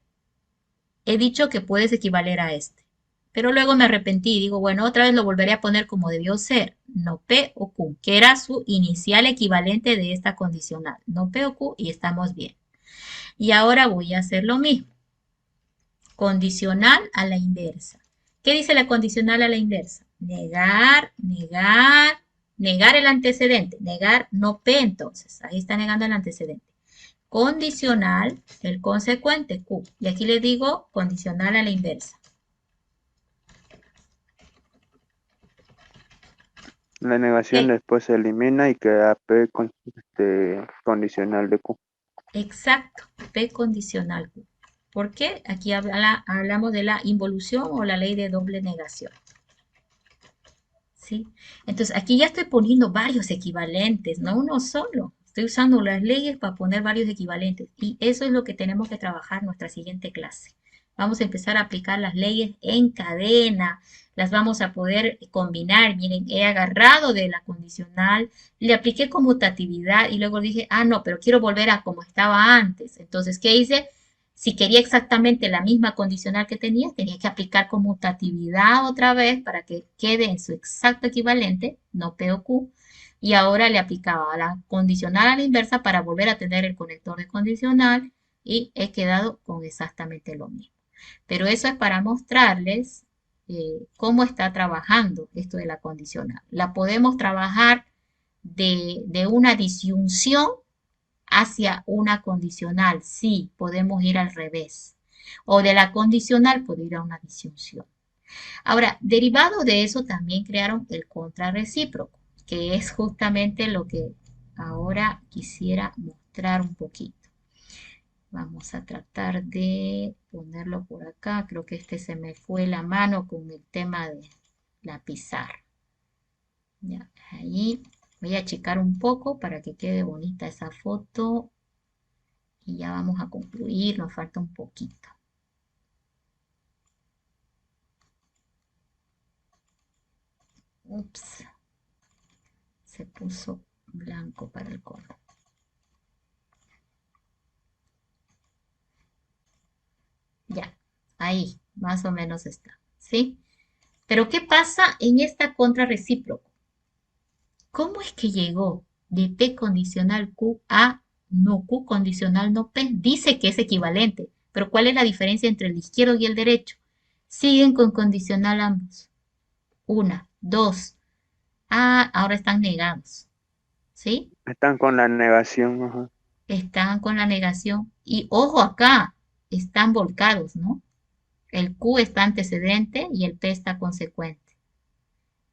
he dicho que puedes equivaler a este. Pero luego me arrepentí y digo, bueno, otra vez lo volveré a poner como debió ser. No P o Q, que era su inicial equivalente de esta condicional. No P o Q y estamos bien. Y ahora voy a hacer lo mismo. Condicional a la inversa. ¿Qué dice la condicional a la inversa? Negar, negar, negar el antecedente. Negar no P entonces. Ahí está negando el antecedente. Condicional, el consecuente Q. Y aquí le digo condicional a la inversa. La negación ¿Qué? después se elimina y queda P condicional de Q. Exacto, P condicional Q. ¿Por qué? Aquí hablamos de la involución o la ley de doble negación. ¿Sí? Entonces, aquí ya estoy poniendo varios equivalentes, no uno solo. Estoy usando las leyes para poner varios equivalentes. Y eso es lo que tenemos que trabajar en nuestra siguiente clase. Vamos a empezar a aplicar las leyes en cadena. Las vamos a poder combinar. Miren, he agarrado de la condicional, le apliqué conmutatividad y luego dije, ah, no, pero quiero volver a como estaba antes. Entonces, ¿qué hice? Si quería exactamente la misma condicional que tenía que aplicar conmutatividad otra vez para que quede en su exacto equivalente, no P o Q, y ahora le aplicaba la condicional a la inversa para volver a tener el conector de condicional y he quedado con exactamente lo mismo. Pero eso es para mostrarles cómo está trabajando esto de la condicional. La podemos trabajar de una disyunción hacia una condicional. Sí, podemos ir al revés. O de la condicional puede ir a una disyunción. Ahora, derivado de eso también crearon el contrarrecíproco, que es justamente lo que ahora quisiera mostrar un poquito. Vamos a tratar de ponerlo por acá. Creo que este se me fue la mano con el tema de la pizarra. Ya, ahí voy a achicar un poco para que quede bonita esa foto. Y ya vamos a concluir, nos falta un poquito. Ups, se puso blanco para el color. Ya, ahí, más o menos está, ¿sí? Pero ¿qué pasa en esta contrarrecíproco? ¿Cómo es que llegó de P condicional Q a no Q condicional no P? Dice que es equivalente, pero ¿cuál es la diferencia entre el izquierdo y el derecho? Siguen con condicional ambos. Una, dos. Ah, ahora están negados. ¿Sí? Están con la negación. Ajá. Están con la negación. Y ojo acá, están volcados, ¿no? El Q está antecedente y el P está consecuente.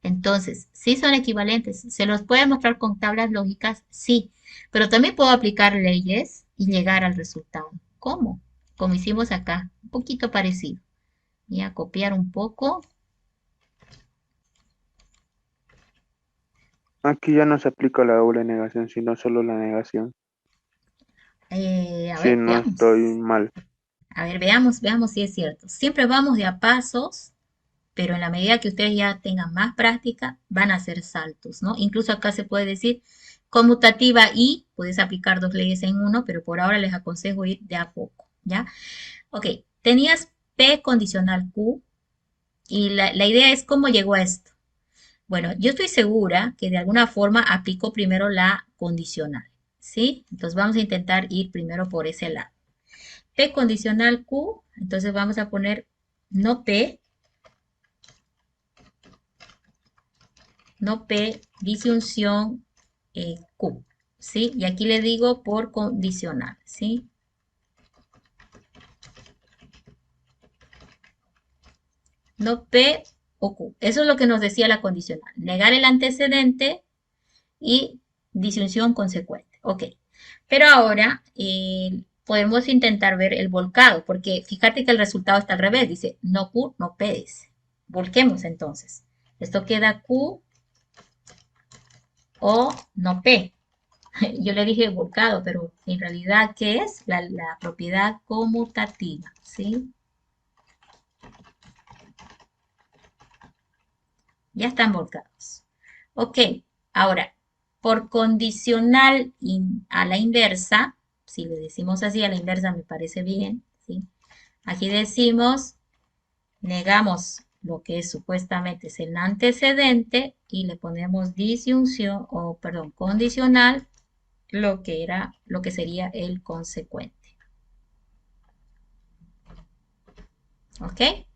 Entonces, sí son equivalentes. ¿Se los puede mostrar con tablas lógicas? Sí. Pero también puedo aplicar leyes y llegar al resultado. ¿Cómo? Como hicimos acá. Un poquito parecido. Voy a copiar un poco. Aquí ya no se aplica la doble negación, sino solo la negación. A Si ver, no veamos. estoy mal. A ver, veamos si es cierto. Siempre vamos de a pasos, pero en la medida que ustedes ya tengan más práctica, van a hacer saltos, ¿no? Incluso acá se puede decir conmutativa y puedes aplicar dos leyes en uno, pero por ahora les aconsejo ir de a poco, ¿ya? Ok, tenías P condicional Q y la idea es cómo llegó a esto. Bueno, yo estoy segura que de alguna forma aplicó primero la condicional, ¿sí? Entonces vamos a intentar ir primero por ese lado. P condicional Q, entonces vamos a poner no P, disyunción Q, ¿sí? Y aquí le digo por condicional, ¿sí? No P o Q. Eso es lo que nos decía la condicional. Negar el antecedente y disyunción consecuente. Ok. Pero ahora podemos intentar ver el volcado, porque fíjate que el resultado está al revés. Dice no Q, no P. Dice. Volquemos entonces. Esto queda Q o no P. Yo le dije volcado, pero en realidad, ¿qué es? La propiedad conmutativa, ¿sí? Ya están volcados. Ok, ahora, por condicional a la inversa, si le decimos así a la inversa me parece bien, ¿sí? Aquí decimos, negamos lo que supuestamente es el antecedente y le ponemos disyunción, o perdón, condicional, lo que sería el consecuente. ¿Ok?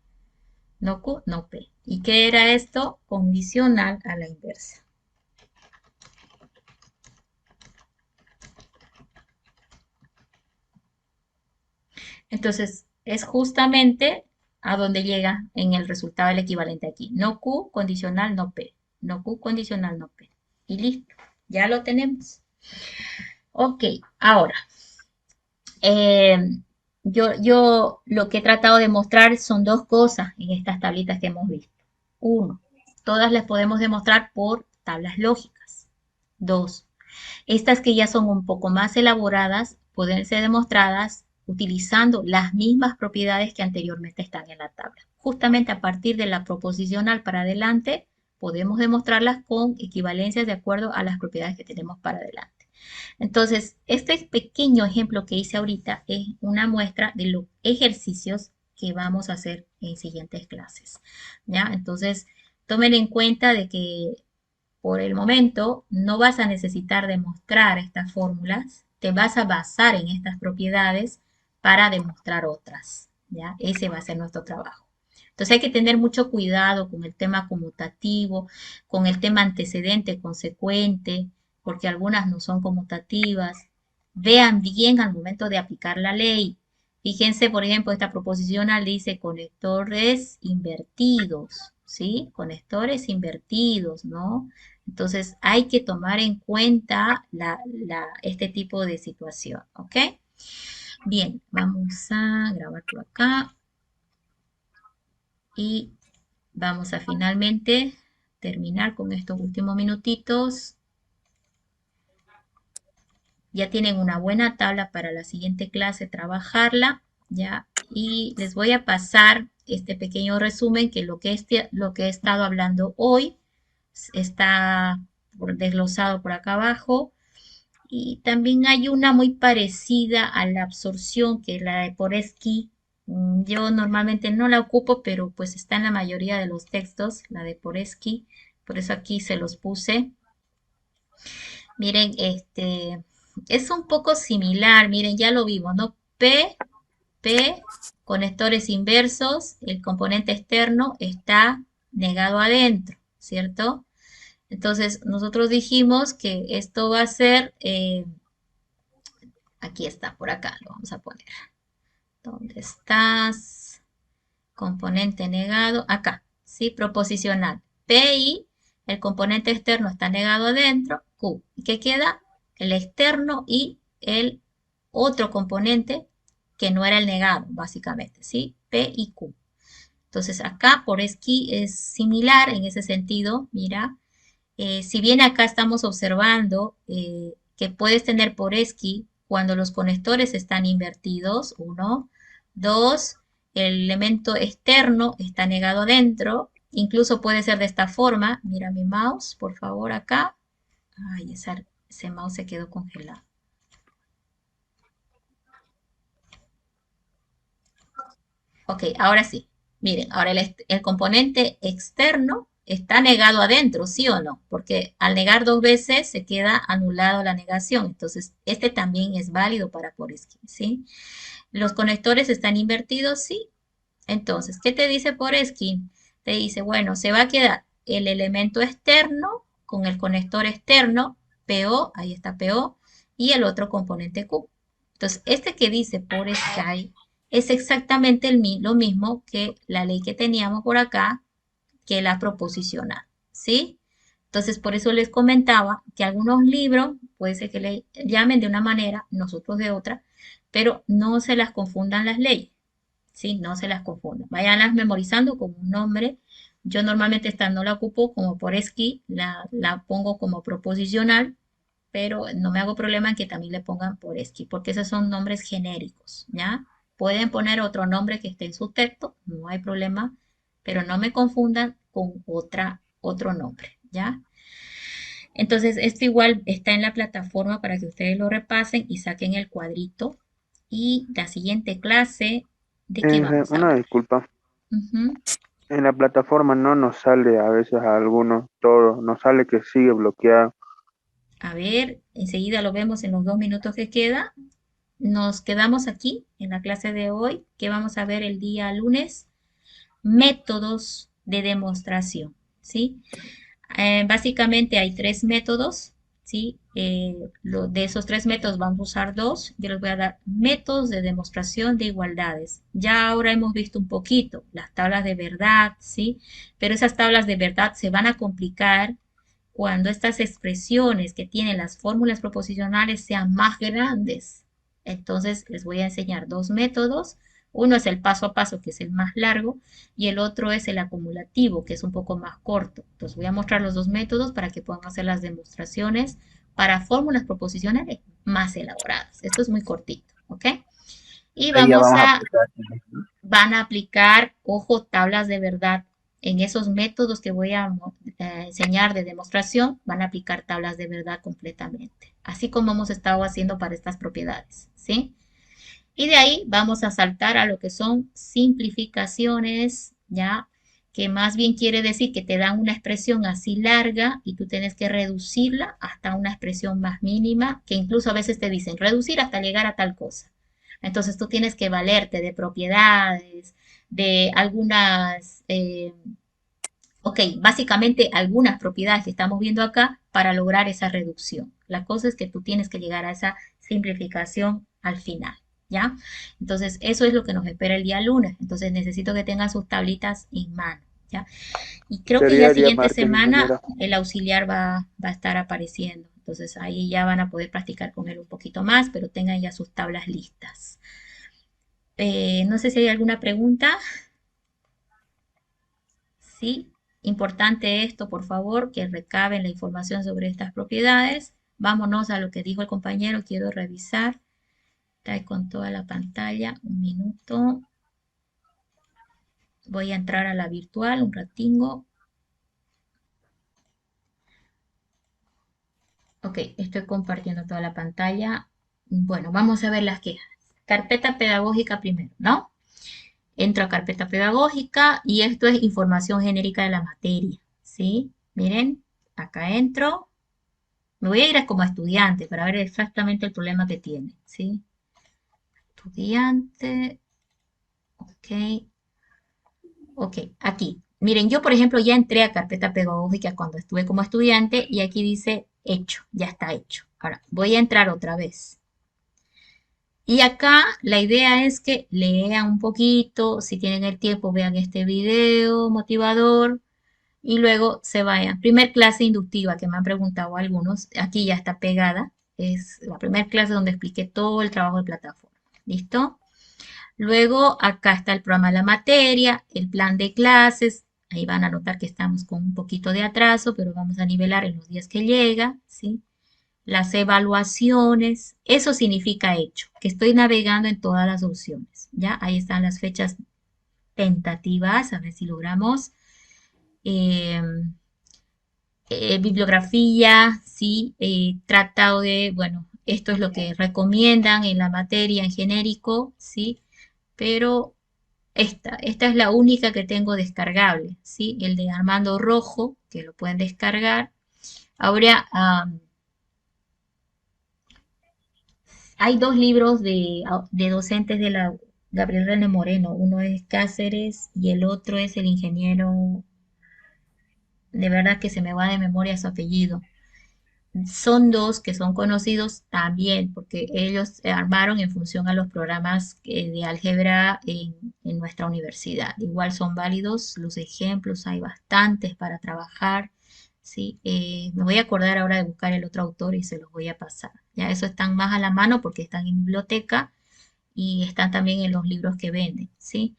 No Q, no P. ¿Y qué era esto? Condicional a la inversa. Entonces, es justamente a donde llega en el resultado el equivalente aquí. No Q, condicional, no P. No Q, condicional, no P. Y listo, ya lo tenemos. Ok, ahora, eh, yo lo que he tratado de mostrar son dos cosas en estas tablitas que hemos visto. Uno, todas las podemos demostrar por tablas lógicas. Dos, estas que ya son un poco más elaboradas pueden ser demostradas utilizando las mismas propiedades que anteriormente están en la tabla. Justamente a partir de la proposicional para adelante, podemos demostrarlas con equivalencias de acuerdo a las propiedades que tenemos para adelante. Entonces, este pequeño ejemplo que hice ahorita es una muestra de los ejercicios que vamos a hacer en siguientes clases. ¿Ya? Entonces, tomen en cuenta de que por el momento no vas a necesitar demostrar estas fórmulas, te vas a basar en estas propiedades para demostrar otras, ¿ya? Ese va a ser nuestro trabajo. Entonces hay que tener mucho cuidado con el tema conmutativo, con el tema antecedente, consecuente, porque algunas no son conmutativas. Vean bien al momento de aplicar la ley. Fíjense, por ejemplo, esta proposicional dice conectores invertidos, ¿sí? Conectores invertidos, ¿no? Entonces hay que tomar en cuenta este tipo de situación, ¿ok? Bien, vamos a grabar por acá y vamos a finalmente terminar con estos últimos minutitos. Ya tienen una buena tabla para la siguiente clase, trabajarla, ¿ya? Y les voy a pasar este pequeño resumen que lo que he estado hablando hoy está desglosado por acá abajo. Y también hay una muy parecida a la absorción, que es la de Poresky. Yo normalmente no la ocupo, pero pues está en la mayoría de los textos, la de Poresky. Por eso aquí se los puse. Miren, es un poco similar. Miren, ya lo vimos, ¿no? P, conectores inversos, el componente externo está negado adentro, ¿cierto? Entonces, nosotros dijimos que esto va a ser, aquí está, por acá lo vamos a poner. ¿Dónde estás? Componente negado, acá, ¿sí? Proposicional. PI, el componente externo está negado adentro, Q. ¿Y qué queda? El externo y el otro componente que no era el negado, básicamente, ¿sí? P y Q. Entonces acá por esquí es similar en ese sentido, mira, Si bien acá estamos observando que puedes tener por esquí cuando los conectores están invertidos, uno, dos, el elemento externo está negado adentro, incluso puede ser de esta forma, mira mi mouse, por favor, acá. Ay, ese mouse se quedó congelado. Ok, ahora sí. Miren, ahora el componente externo está negado adentro, ¿sí o no? Porque al negar dos veces se queda anulado la negación. Entonces, este también es válido para Poresky, ¿sí? Los conectores están invertidos, sí. Entonces, ¿qué te dice Poresky? Te dice, bueno, se va a quedar el elemento externo con el conector externo, PO, ahí está PO, y el otro componente Q. Entonces, este que dice Poresky es exactamente lo mismo que la ley que teníamos por acá, que la proposicional, ¿sí? Entonces, por eso les comentaba que algunos libros puede ser que le llamen de una manera, nosotros de otra, pero no se las confundan las leyes, ¿sí? No se las confundan. Vayanlas memorizando con un nombre. Yo normalmente esta no la ocupo como por esquí, la pongo como proposicional, pero no me hago problema en que también le pongan por esquí, porque esos son nombres genéricos, ¿ya? Pueden poner otro nombre que esté en su texto, no hay problema, pero no me confundan con otro nombre, ¿ya? Entonces, esto igual está en la plataforma para que ustedes lo repasen y saquen el cuadrito. Y la siguiente clase, ¿de qué vamos a Una hablar? disculpa. Ujú. En la plataforma no nos sale a veces a algunos todo, nos sale que sigue bloqueado. A ver, enseguida lo vemos en los 2 minutos que queda. Nos quedamos aquí en la clase de hoy, que vamos a ver el día lunes, métodos de demostración, ¿sí? Básicamente hay 3 métodos, ¿sí? De esos 3 métodos vamos a usar dos. Yo les voy a dar métodos de demostración de igualdades. Ya ahora hemos visto un poquito las tablas de verdad, ¿sí? Pero esas tablas de verdad se van a complicar cuando estas expresiones que tienen las fórmulas proposicionales sean más grandes. Entonces les voy a enseñar 2 métodos. Uno es el paso a paso, que es el más largo, y el otro es el acumulativo, que es un poco más corto. Entonces voy a mostrar los 2 métodos para que puedan hacer las demostraciones para fórmulas proposicionales más elaboradas. Esto es muy cortito, ¿ok? Y Ahí ya vamos a aplicar. van a aplicar, ojo, tablas de verdad. En esos métodos que voy a enseñar de demostración, van a aplicar tablas de verdad completamente, así como hemos estado haciendo para estas propiedades, ¿sí? Y de ahí vamos a saltar a lo que son simplificaciones, ¿ya? Que más bien quiere decir que te dan una expresión así larga y tú tienes que reducirla hasta una expresión más mínima, que incluso a veces te dicen reducir hasta llegar a tal cosa. Entonces tú tienes que valerte de propiedades, de algunas, ok, básicamente algunas propiedades que estamos viendo acá para lograr esa reducción. La cosa es que tú tienes que llegar a esa simplificación al final, ¿ya? Entonces eso es lo que nos espera el día lunes. Entonces necesito que tengan sus tablitas en mano, ¿ya? Y creo que ya Sería día siguiente martes, semana ingeniera. el auxiliar va a estar apareciendo. Entonces ahí ya van a poder practicar con él un poquito más, pero tengan ya sus tablas listas. No sé si hay alguna pregunta. Sí, importante esto, por favor, que recaben la información sobre estas propiedades. Vámonos a lo que dijo el compañero, quiero revisar. Está ahí con toda la pantalla, un minuto. Voy a entrar a la virtual un ratingo. Ok, estoy compartiendo toda la pantalla. Bueno, vamos a ver las quejas. Carpeta pedagógica primero, ¿no? Entro a carpeta pedagógica y esto es información genérica de la materia, ¿sí? Miren, acá entro. Me voy a ir como estudiante para ver exactamente el problema que tiene, ¿sí? Estudiante, ok, ok, aquí. Miren, yo por ejemplo ya entré a carpeta pedagógica cuando estuve como estudiante y aquí dice hecho, ya está hecho. Ahora, voy a entrar otra vez. Y acá la idea es que lean un poquito, si tienen el tiempo, vean este video motivador y luego se vayan. Primer clase inductiva que me han preguntado algunos, aquí ya está pegada, es la primera clase donde expliqué todo el trabajo de plataforma. ¿Listo? Luego acá está el programa de la materia, el plan de clases, Ahí van a notar que estamos con un poquito de atraso, pero vamos a nivelar en los días que llega, ¿sí? Las evaluaciones, eso significa hecho, que estoy navegando en todas las opciones, ¿ya? Ahí están las fechas tentativas, a ver si logramos. Eh, Bibliografía, sí, tratado de, bueno, esto es lo que recomiendan en la materia en genérico, sí, pero esta es la única que tengo descargable, sí, el de Armando Rojo, que lo pueden descargar. Ahora, hay dos libros de docentes de la Gabriel René Moreno, uno es Cáceres y el otro es el ingeniero, de verdad que se me va de memoria su apellido. Son dos que son conocidos también porque ellos armaron en función a los programas de álgebra en nuestra universidad. Igual son válidos los ejemplos, hay bastantes para trabajar. ¿Sí? Me voy a acordar ahora de buscar el otro autor y se los voy a pasar. Ya eso están más a la mano porque están en biblioteca y están también en los libros que venden. ¿Sí?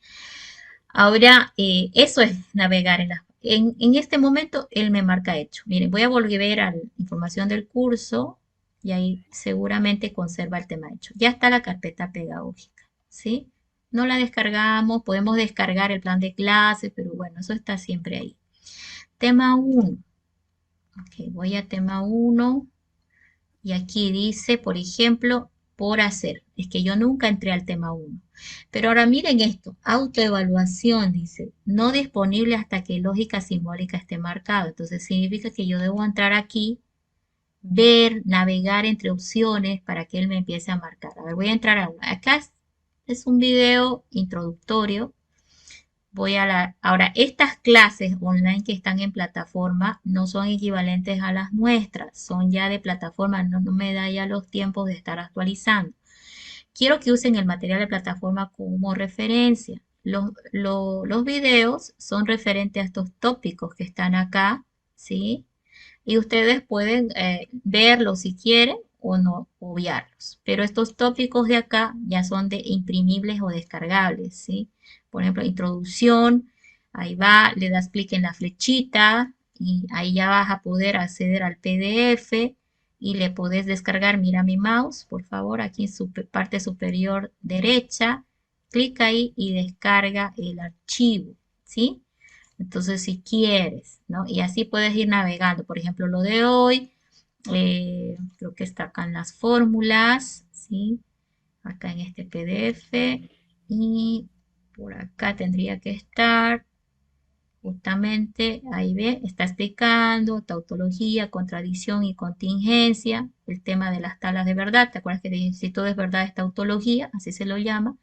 Ahora, eso es navegar en este momento, él me marca hecho. Miren, voy a volver a la información del curso y ahí seguramente conserva el tema hecho. Ya está la carpeta pedagógica, ¿sí? No la descargamos, podemos descargar el plan de clases, pero bueno, eso está siempre ahí. Tema 1. Ok, voy a tema 1 y aquí dice, por ejemplo, por hacer. Es que yo nunca entré al tema 1. Pero ahora miren esto, autoevaluación, dice, no disponible hasta que lógica simbólica esté marcado. Entonces significa que yo debo entrar aquí, ver, navegar entre opciones para que él me empiece a marcar. A ver, voy a entrar a una. Acá es un video introductorio. Ahora, estas clases online que están en plataforma no son equivalentes a las nuestras, son ya de plataforma, no me da ya los tiempos de estar actualizando. Quiero que usen el material de plataforma como referencia. Los videos son referentes a estos tópicos que están acá, ¿sí? Y ustedes pueden verlos si quieren o no obviarlos. Pero estos tópicos de acá ya son de imprimibles o descargables, ¿sí? Por ejemplo, introducción, ahí va, le das clic en la flechita y ahí ya vas a poder acceder al PDF y le podés descargar, mira mi mouse, por favor, aquí en su parte superior derecha, clic ahí y descarga el archivo, ¿sí? Entonces, si quieres, ¿no? Y así puedes ir navegando. Por ejemplo, lo de hoy, creo que está acá en las fórmulas, ¿sí? Acá en este PDF. Y por acá tendría que estar, justamente, ahí ve, está explicando tautología, contradicción y contingencia, el tema de las tablas de verdad. ¿Te acuerdas que si todo es verdad es tautología? Así se lo llama.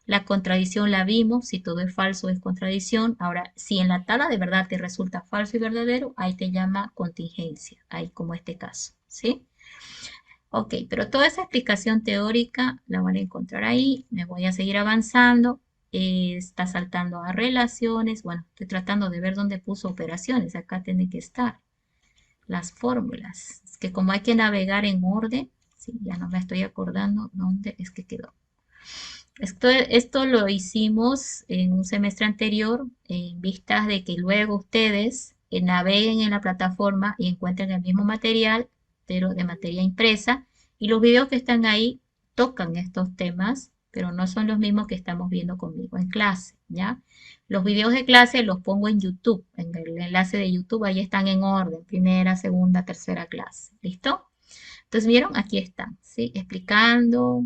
La contradicción la vimos, si todo es falso es contradicción. Ahora, si en la tabla de verdad te resulta falso y verdadero, ahí te llama contingencia, ahí como este caso, ¿sí? Ok, pero toda esa explicación teórica la van a encontrar ahí. Me voy a seguir avanzando. Está saltando a relaciones. Bueno, estoy tratando de ver dónde puso operaciones. Acá tiene que estar. Las fórmulas. Es que como hay que navegar en orden, sí, ya no me estoy acordando dónde es que quedó. Esto lo hicimos en un semestre anterior en vistas de que luego ustedes naveguen en la plataforma y encuentren el mismo material, pero de materia impresa. Y los videos que están ahí tocan estos temas, pero no son los mismos que estamos viendo conmigo en clase, ¿ya? Los videos de clase los pongo en YouTube, en el enlace de YouTube, ahí están en orden, primera, segunda, tercera clase, ¿listo? Entonces, ¿vieron? Aquí están, ¿sí? Explicando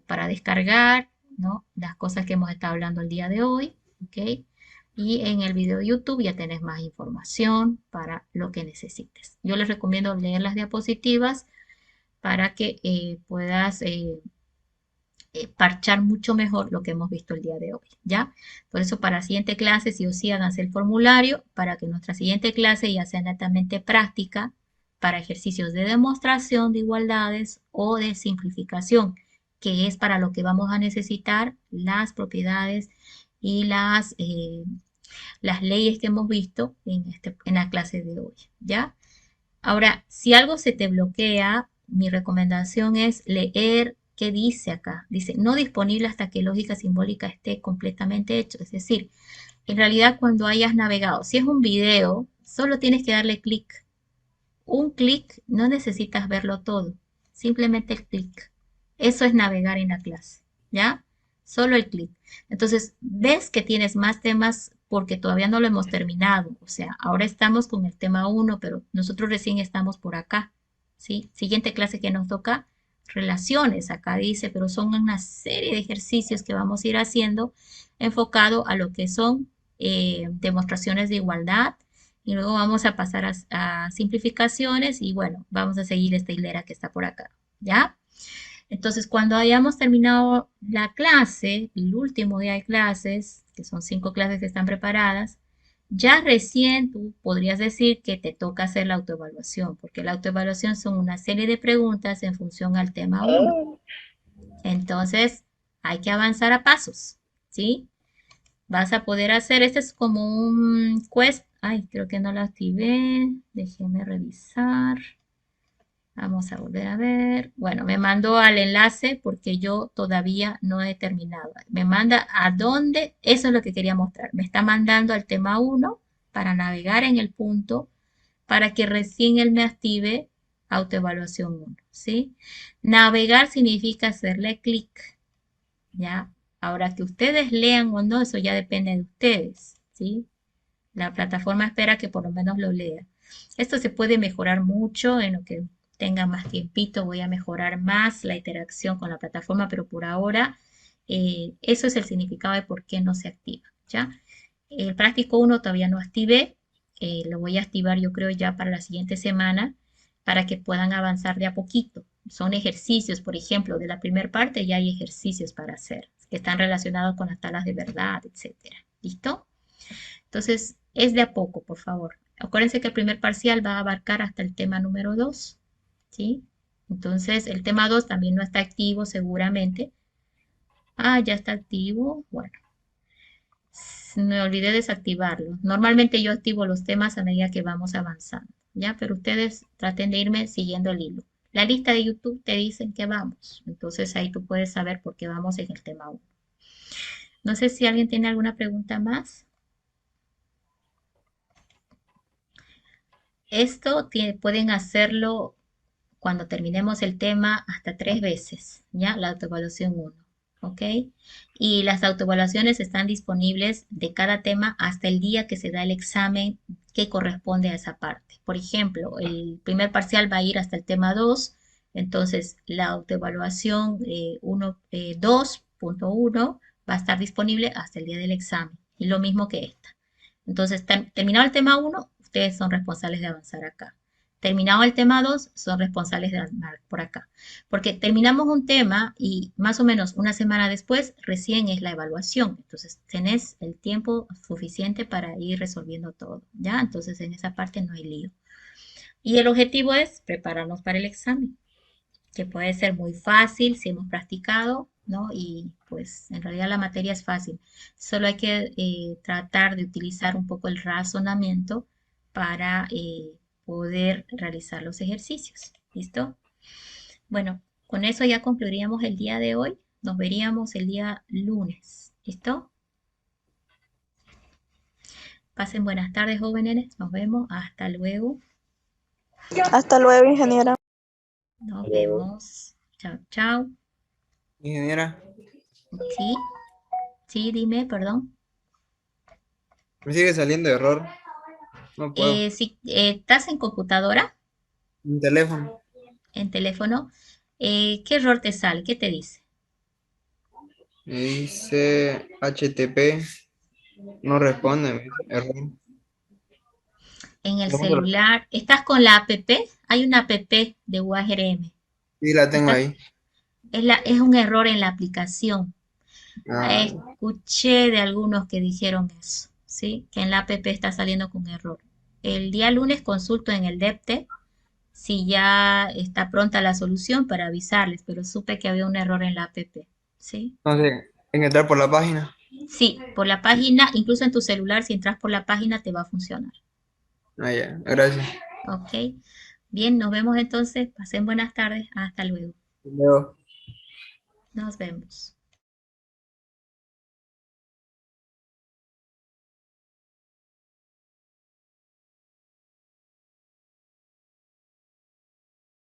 para descargar, ¿no? Las cosas que hemos estado hablando el día de hoy, ¿ok? Y en el video de YouTube ya tenés más información para lo que necesites. Yo les recomiendo leer las diapositivas para que puedas parchar mucho mejor lo que hemos visto el día de hoy, ¿ya? Por eso para la siguiente clase, sí o sí, háganse el formulario para que nuestra siguiente clase ya sea netamente práctica para ejercicios de demostración de igualdades o de simplificación, que es para lo que vamos a necesitar las propiedades y las leyes que hemos visto en la clase de hoy, ¿ya? Ahora, si algo se te bloquea, mi recomendación es leer qué dice acá. Dice, no disponible hasta que lógica simbólica esté completamente hecho. Es decir, En realidad, cuando hayas navegado, si es un video, solo tienes que darle clic. Un clic, no necesitas verlo todo, simplemente el clic. Eso es navegar en la clase, ¿ya? Solo el clic. Entonces, ves que tienes más temas porque todavía no lo hemos terminado. O sea, ahora estamos con el tema uno, pero nosotros recién estamos por acá, ¿sí? Siguiente clase que nos toca, relaciones, acá dice, pero son una serie de ejercicios que vamos a ir haciendo enfocado a lo que son demostraciones de igualdad, y luego vamos a pasar a simplificaciones y bueno, vamos a seguir esta hilera que está por acá, ¿ya? Entonces, cuando hayamos terminado la clase, el último día de clases, que son 5 clases que están preparadas, ya recién tú podrías decir que te toca hacer la autoevaluación, porque la autoevaluación son una serie de preguntas en función al tema uno. Entonces, hay que avanzar a pasos, ¿sí? Vas a poder hacer, este es como un quest. Ay, creo que no lo activé. Déjeme revisar. Vamos a volver a ver. Bueno, me mandó al enlace porque yo todavía no he terminado. Me manda a dónde, eso es lo que quería mostrar. Me está mandando al tema uno para navegar en el punto para que recién él me active autoevaluación uno, ¿sí? Navegar significa hacerle clic, ¿ya? Ahora que ustedes lean o no, eso ya depende de ustedes, ¿sí? La plataforma espera que por lo menos lo lean. Esto se puede mejorar mucho en lo que tenga más tiempito. Voy a mejorar más la interacción con la plataforma, pero por ahora eso es el significado de por qué no se activa, ¿ya? El práctico uno todavía no activé. Lo voy a activar yo creo ya para la siguiente semana para que puedan avanzar de a poquito. Son ejercicios, por ejemplo, de la primera parte ya hay ejercicios para hacer que están relacionados con las tablas de verdad, etcétera. ¿Listo? Entonces, es de a poco, por favor. Acuérdense que el primer parcial va a abarcar hasta el tema número 2, ¿sí? Entonces, el tema 2 también no está activo seguramente. Ah, ya está activo. Bueno, me olvidé desactivarlo. Normalmente yo activo los temas a medida que vamos avanzando, ¿ya? Pero ustedes traten de irme siguiendo el hilo. La lista de YouTube te dicen que vamos. Entonces, ahí tú puedes saber por qué vamos en el tema 1. No sé si alguien tiene alguna pregunta más. Esto pueden hacerlo cuando terminemos el tema hasta 3 veces, ¿ya? La autoevaluación 1, ¿ok? Y las autoevaluaciones están disponibles de cada tema hasta el día que se da el examen que corresponde a esa parte. Por ejemplo, el primer parcial va a ir hasta el tema 2, entonces la autoevaluación 2.1 va a estar disponible hasta el día del examen, y lo mismo que esta. Entonces, terminado el tema 1, ustedes son responsables de avanzar acá. Terminado el tema 2, son responsables de avanzar por acá. Porque terminamos un tema y más o menos una semana después recién es la evaluación. Entonces, tenés el tiempo suficiente para ir resolviendo todo, ¿ya? Entonces, en esa parte no hay lío. Y el objetivo es prepararnos para el examen, que puede ser muy fácil si hemos practicado, ¿no? Y pues en realidad la materia es fácil. Solo hay que tratar de utilizar un poco el razonamiento para poder realizar los ejercicios. ¿Listo? Bueno, con eso ya concluiríamos el día de hoy. Nos veríamos el día lunes. ¿Listo? Pasen buenas tardes, jóvenes. Nos vemos. Hasta luego. Hasta luego, ingeniera. Nos vemos. Chao, chao. Ingeniera, Sí, sí, dime, perdón. me sigue saliendo error. No puedo. Si estás en computadora, Mi teléfono. en teléfono, ¿qué error te sale? ¿Qué te dice? Me dice HTTP. No responde. Me dice error. En el ¿Cómo se lo- celular, ¿estás con la app? Hay una app de UARM. Sí, la tengo Estás, ahí. es un error en la aplicación. Ah, Escuché de algunos que dijeron eso, ¿sí? Que en la app está saliendo con error. El día lunes consulto en el DEPTE si ya está pronta la solución para avisarles, pero supe que había un error en la app, ¿sí? no sé, en entrar por la página. Sí, por la página, incluso en tu celular, si entras por la página te va a funcionar. Ah, ya, gracias. Ok, bien, nos vemos entonces. Pasen buenas tardes. Hasta luego. Luego. Nos vemos.